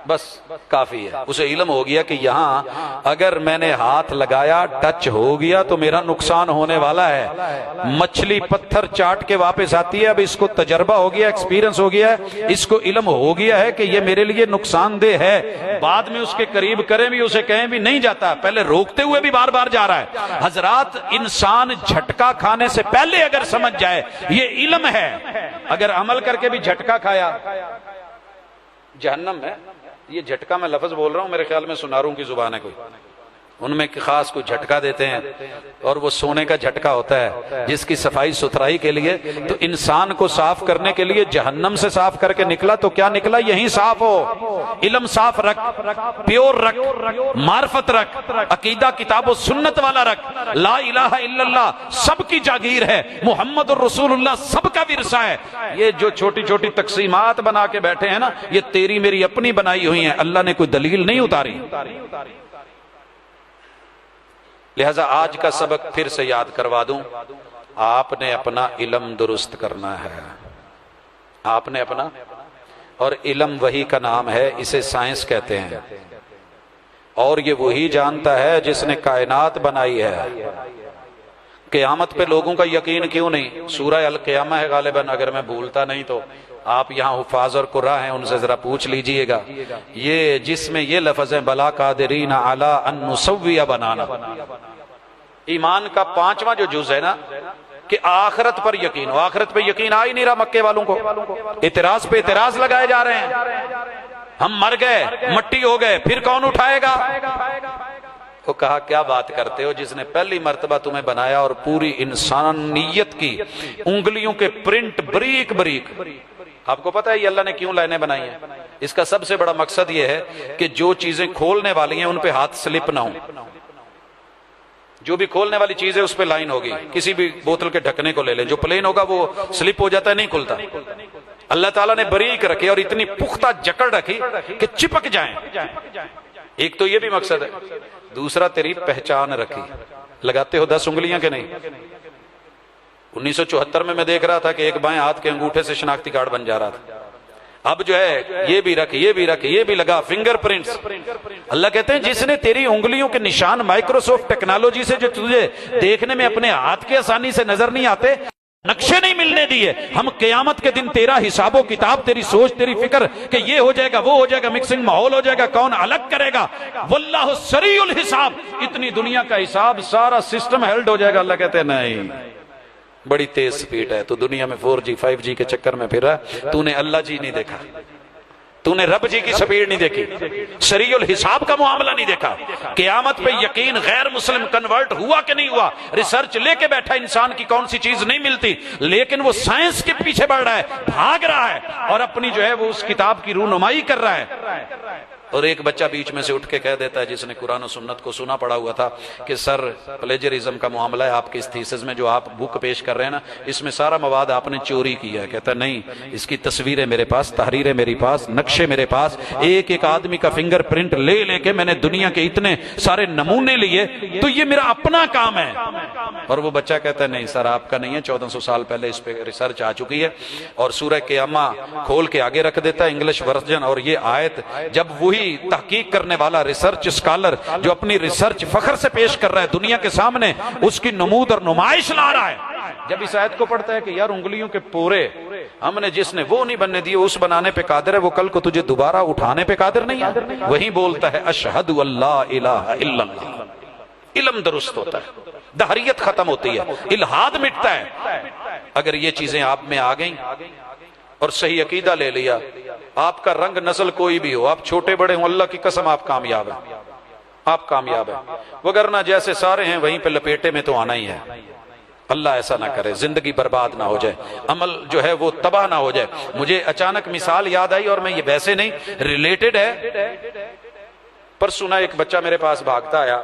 بس کافی ہے، اسے علم ہو گیا کہ یہاں اگر میں نے ہاتھ لگایا، ٹچ ہو گیا تو میرا نقصان ہونے والا ہے۔ مچھلی پتھر چاٹ کے واپس آتی ہے، اب اس کو تجربہ ہو گیا، ایکسپیرنس ہو گیا ہے، اس کو علم ہو گیا ہے کہ یہ میرے لیے نقصان دہ ہے، بعد میں اس کے قریب کریں بھی، اسے کہیں بھی نہیں جاتا، پہلے روکتے ہوئے بھی بار بار جا رہا ہے۔ حضرات، انسان جھٹکا کھانے سے پہلے اگر سمجھ جائے یہ علم ہے، اگر عمل کر کے بھی جھٹکا کھایا جہنم ہے۔ یہ جھٹکا میں لفظ بول رہا ہوں، میرے خیال میں سناروں کی زبان ہے کوئی، ان میں خاص کوئی جھٹکا دیتے ہیں، اور وہ سونے کا جھٹکا ہوتا ہے جس کی صفائی ستھرائی کے لیے، تو انسان کو صاف کرنے کے لیے جہنم سے صاف کر کے نکلا تو کیا نکلا؟ یہیں صاف ہو، علم صاف رکھ، پیور رکھ، معرفت رکھ، عقیدہ کتاب و سنت والا رکھ، لا الہ الا اللہ سب کی جاگیر ہے، محمد الرسول اللہ سب کا ورثہ ہے۔ یہ جو چھوٹی چھوٹی تقسیمات بنا کے بیٹھے ہیں نا، یہ تیری میری اپنی بنائی ہوئی ہیں، اللہ نے کوئی دلیل نہیں اتاری۔ لہذا آج کا سبق پھر سے یاد کروا دوں، آپ نے اپنا علم درست کرنا ہے، آپ نے اپنا، اور علم وہی کا نام ہے، اسے سائنس کہتے ہیں، اور یہ وہی جانتا ہے جس نے کائنات بنائی ہے۔ قیامت پہ لوگوں کا یقین کیوں نہیں؟ سورہ القیامہ ہے غالباً، اگر میں بھولتا نہیں تو آپ یہاں حفاظ اور قراء ہیں، ان سے ذرا پوچھ لیجئے گا، یہ جس میں یہ لفظ ہے بلا قادرین علی ان نسوی بنانا، ایمان کا 5واں جو جز ہے نا، کہ آخرت پر یقین ہو۔ آخرت پہ یقین آ ہی نہیں رہا مکے والوں کو، اعتراض پہ اعتراض لگائے جا رہے ہیں، ہم مر گئے، مٹی ہو گئے، پھر کون اٹھائے گا؟ وہ کہا کیا بات کرتے ہو، جس نے پہلی مرتبہ تمہیں بنایا اور پوری انسانیت کی انگلیوں کے پرنٹ بریک بریک، آپ کو پتہ ہے یہ اللہ نے کیوں لائنیں بنائی ہیں؟ اس کا سب سے بڑا مقصد یہ ہے کہ جو چیزیں کھولنے والی ہیں ان پہ ہاتھ سلپ نہ ہوں، جو بھی کھولنے والی چیز ہے اس پہ لائن ہوگی۔ کسی بھی بوتل کے ڈھکنے کو لے لیں، جو پلین ہوگا وہ سلپ ہو جاتا ہے، نہیں کھلتا۔ اللہ تعالیٰ نے بریک رکھے اور اتنی پختہ جکڑ رکھی کہ چپک جائیں۔ ایک تو یہ بھی مقصد ہے، دوسرا تیری پہچان رکھی۔ لگاتے ہو 10 انگلیاں کہ نہیں؟ 1974 میں دیکھ رہا تھا کہ ایک بائیں ہاتھ کے انگوٹھے سے شناختی کارڈ بن جا رہا تھا، اب جو ہے یہ بھی رکھ، یہ بھی رکھ، یہ بھی لگا، فنگر پرنٹس۔ اللہ کہتے ہیں جس نے تیری انگلیوں کے نشان مائکروسافٹ ٹیکنالوجی سے جو تجھے دیکھنے میں اپنے ہاتھ کے آسانی سے نظر نہیں آتے، نقشے نہیں ملنے دیے، ہم قیامت کے دن تیرا حساب و کتاب، تیری سوچ، تیری فکر کہ یہ ہو جائے گا، وہ ہو جائے گا، مکسنگ ماحول ہو جائے گا، کون الگ کرے گا، واللہ سریع الحساب، اتنی دنیا کا حساب سارا سسٹم ہیلڈ ہو جائے گا۔ اللہ کہتے ہیں نہیں، بڑی تیز سپیڈ ہے، تو دنیا میں 4G 5G کے چکر میں پھر رہا ہے، تو نے اللہ جی نہیں دیکھا، تو نے رب جی کی سپیڈ نہیں دیکھی، سریع الحساب کا معاملہ نہیں دیکھا۔ قیامت پہ یقین غیر مسلم کنورٹ ہوا کہ نہیں ہوا، ریسرچ لے کے بیٹھا، انسان کی کون سی چیز نہیں ملتی، لیکن وہ سائنس کے پیچھے بڑھ رہا ہے، بھاگ رہا ہے، اور اپنی جو ہے وہ اس کتاب کی رونمائی کر رہا ہے۔ اور ایک بچہ بیچ میں سے اٹھ کے کہہ دیتا ہے جس نے قرآن و سنت کو سنا پڑا ہوا تھا کہ سر پلیجرزم کا معاملہ ہے آپ کے اس تھیسس میں جو آپ بک پیش کر رہے ہیں نا اس میں سارا مواد آپ نے چوری کیا ہے. کہتا ہے نہیں، اس کی تصویریں میرے پاس، تحریریں میرے پاس، نقشے میرے پاس، ایک ایک آدمی کا فنگر پرنٹ لے لے کے میں نے دنیا کے اتنے سارے نمونے لیے، تو یہ میرا اپنا کام ہے. اور وہ بچہ کہتا ہے نہیں سر آپ کا نہیں ہے، 1400 سال پہلے اس پہ ریسرچ آ چکی ہے. اور سورہ قیامہ کھول کے آگے رکھ دیتا ہے انگلش ورژن، اور یہ آیت جب وہی تحقیق کرنے والا ریسرچ اسکالر جو اپنی ریسرچ فخر سے پیش کر رہا ہے دنیا کے سامنے، اس کی نمود اور نمائش لا رہا ہے، جب اس آیت کو پڑھتا ہے کہ یار انگلیوں کے پورے ہم نے جس نے وہ نہیں بننے دیے اس بنانے پہ قادر ہے، وہ کل کو تجھے دوبارہ اٹھانے پہ قادر نہیں ہے. وہیں بولتا ہے اشہد اللہ الہ الا اللہ. علم درست ہوتا ہے، دہریت ختم ہوتی ہے، الہاد مٹتا ہے. اگر یہ چیزیں آپ میں آ گئیں اور صحیح عقیدہ لے لیا، آپ کا رنگ نسل کوئی بھی ہو، آپ چھوٹے بڑے ہوں، اللہ کی قسم آپ کامیاب ہیں، آپ کامیاب ہیں. وگرنہ جیسے سارے ہیں وہیں پہ لپیٹے میں تو آنا ہی ہے. اللہ ایسا نہ کرے، زندگی برباد نہ ہو جائے، عمل جو ہے وہ تباہ نہ ہو جائے. مجھے اچانک مثال یاد آئی اور میں یہ ویسے نہیں ریلیٹڈ ہے. پر سنا ایک بچہ میرے پاس بھاگتا آیا،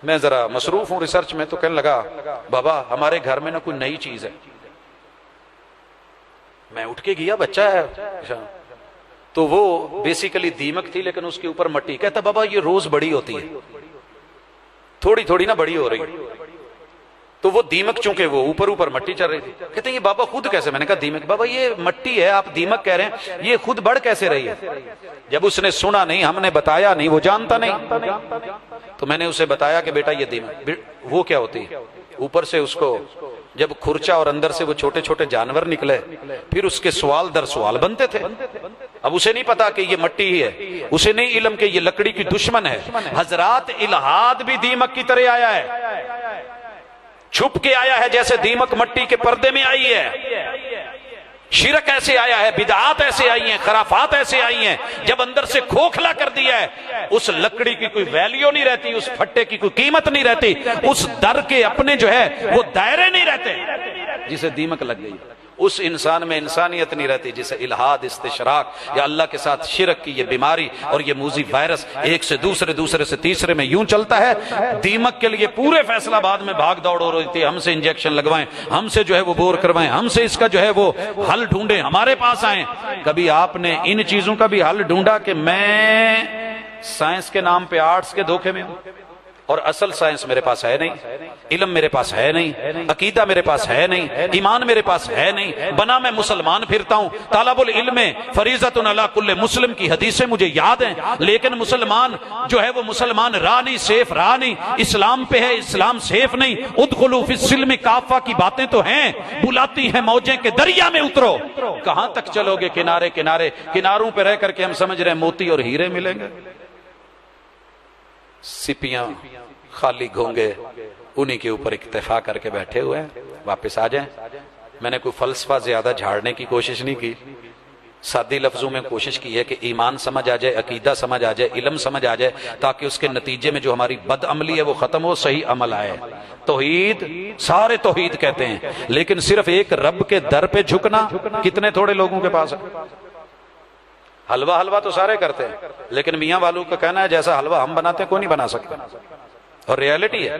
میں ذرا مصروف ہوں ریسرچ میں، تو کہنے لگا بابا ہمارے گھر میں نا کوئی نئی چیز ہے. میں اٹھ کے گیا، بچہ ہے تو وہ بیسیکلی دیمک تھی لیکن اس کے اوپر مٹی. کہتا بابا یہ روز بڑی ہوتی ہے، تھوڑی تھوڑی نا بڑی ہو رہی ہے. تو وہ دیمک چونکہ وہ اوپر اوپر مٹی چل رہی تھی. کہتے ہیں یہ بابا خود کیسے؟ میں نے کہا دیمک بابا یہ مٹی ہے، آپ دیمک کہہ رہے ہیں، یہ خود بڑھ کیسے رہی ہے؟ جب اس نے سنا نہیں، ہم نے بتایا نہیں، وہ جانتا نہیں، تو میں نے اسے بتایا کہ بیٹا یہ دیمک وہ کیا ہوتی ہے. اوپر سے اس کو جب کھرچا اور اندر سے وہ چھوٹے چھوٹے جانور نکلے، پھر اس کے سوال در سوال بنتے تھے. اب اسے نہیں پتا کہ یہ مٹی ہی ہے، اسے نہیں علم کہ یہ لکڑی کی دشمن ہے. حضرات الہاد بھی دیمک کی طرح آیا ہے، چھپ کے آیا ہے جیسے دیمک مٹی کے پردے میں آئی ہے. شرک ایسے آیا ہے، بدعات ایسے آئی ہیں، خرافات ایسے آئی ہیں، جب اندر سے کھوکھلا کر دیا ہے اس لکڑی کی کوئی ویلیو نہیں رہتی، اس پھٹے کی کوئی قیمت نہیں رہتی، اس در کے اپنے جو ہے وہ دائرے نہیں رہتے. جسے دیمک لگ گئی اس انسان میں انسانیت نہیں رہتی، جسے الہاد، استشراق یا اللہ کے ساتھ شرک کی یہ بیماری اور یہ موذی وائرس ایک سے دوسرے، دوسرے سے تیسرے میں یوں چلتا ہے. دیمک کے لیے پورے فیصلہ آباد میں بھاگ دوڑ ہو رہی تھی، ہم سے انجیکشن لگوائیں، ہم سے جو ہے وہ بور کروائیں، ہم سے اس کا جو ہے وہ حل ڈھونڈیں، ہمارے پاس آئیں. کبھی آپ نے ان چیزوں کا بھی حل ڈھونڈا کہ میں سائنس کے نام پہ آرٹس کے دھوکے میں ہوں اور اصل سائنس میرے پاس ہے نہیں، علم میرے پاس ہے نہیں، عقیدہ میرے پاس ہے نہیں، ایمان میرے پاس ہے نہیں، بنا میں مسلمان پھرتا ہوں. طالب العلم فریضۃ علی کل مسلم کی حدیثیں مجھے یاد ہیں، لیکن مسلمان جو ہے وہ مسلمان راہ نہیں، سیف راہ نہیں، اسلام پہ ہے، اسلام سیف نہیں. ادخلوا فی السلم کافہ کی باتیں تو ہیں، بلاتی ہیں موجیں کہ دریا میں اترو. کہاں تک چلو گے کنارے کنارے؟ کناروں پہ رہ کر کے ہم سمجھ رہے ہیں موتی اور ہیرے ملیں گے. سپیاں خالی گھونگے انہی کے اوپر اکتفا کر کے بیٹھے ہوئے ہیں. واپس آ جائیں. میں نے کوئی فلسفہ زیادہ جھاڑنے کی کوشش نہیں کی، سادی لفظوں میں کوشش کی ہے کہ ایمان سمجھ آ جائے، عقیدہ سمجھ آ جائے، علم سمجھ آ جائے، تاکہ اس کے نتیجے میں جو ہماری بد عملی ہے وہ ختم ہو، صحیح عمل آئے. توحید سارے توحید کہتے ہیں، لیکن صرف ایک رب کے در پہ جھکنا کتنے تھوڑے لوگوں کے پاس ہے. حلوہ حلوہ تو سارے کرتے ہیں، لیکن میاں والوں کا کہنا ہے جیسا حلوہ ہم بناتے ہیں کوئی نہیں بنا سکتا، اور ریالٹی ہے.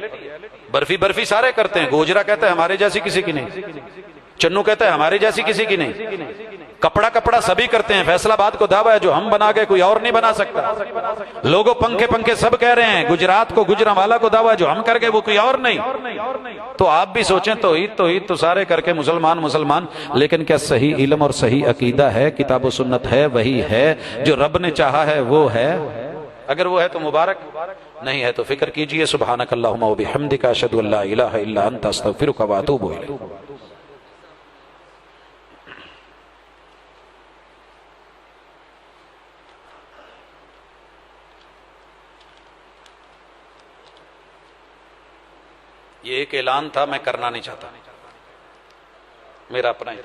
برفی برفی سارے کرتے ہیں، گوجرا کہتا ہے ہمارے جیسی کسی کی نہیں، چنو کہتا ہے ہمارے جیسی کسی کی نہیں. کپڑا کپڑا سبھی کرتے ہیں، فیصل آباد کو دعویٰ ہے جو ہم بنا گئے کوئی اور نہیں بنا سکتا. لوگوں پنکھے پنکھے سب کہہ رہے ہیں، گجرات کو گجرانوالا کو دعویٰ ہے جو ہم کر گئے وہ کوئی اور نہیں. تو آپ بھی سوچیں توحید توحید تو سارے کر کے مسلمان مسلمان، لیکن کیا صحیح علم اور صحیح عقیدہ ہے؟ کتاب و سنت ہے، وہی ہے جو رب نے چاہا ہے وہ ہے. اگر وہ ہے تو مبارک، نہیں ہے تو فکر کیجئے. سبحانک اللہم و بحمدک اشہد ان لا الہ الا انت استغفرک و اتوب الیک. یہ ایک اعلان تھا، میں کرنا نہیں چاہتا، میرا اپنا ہی.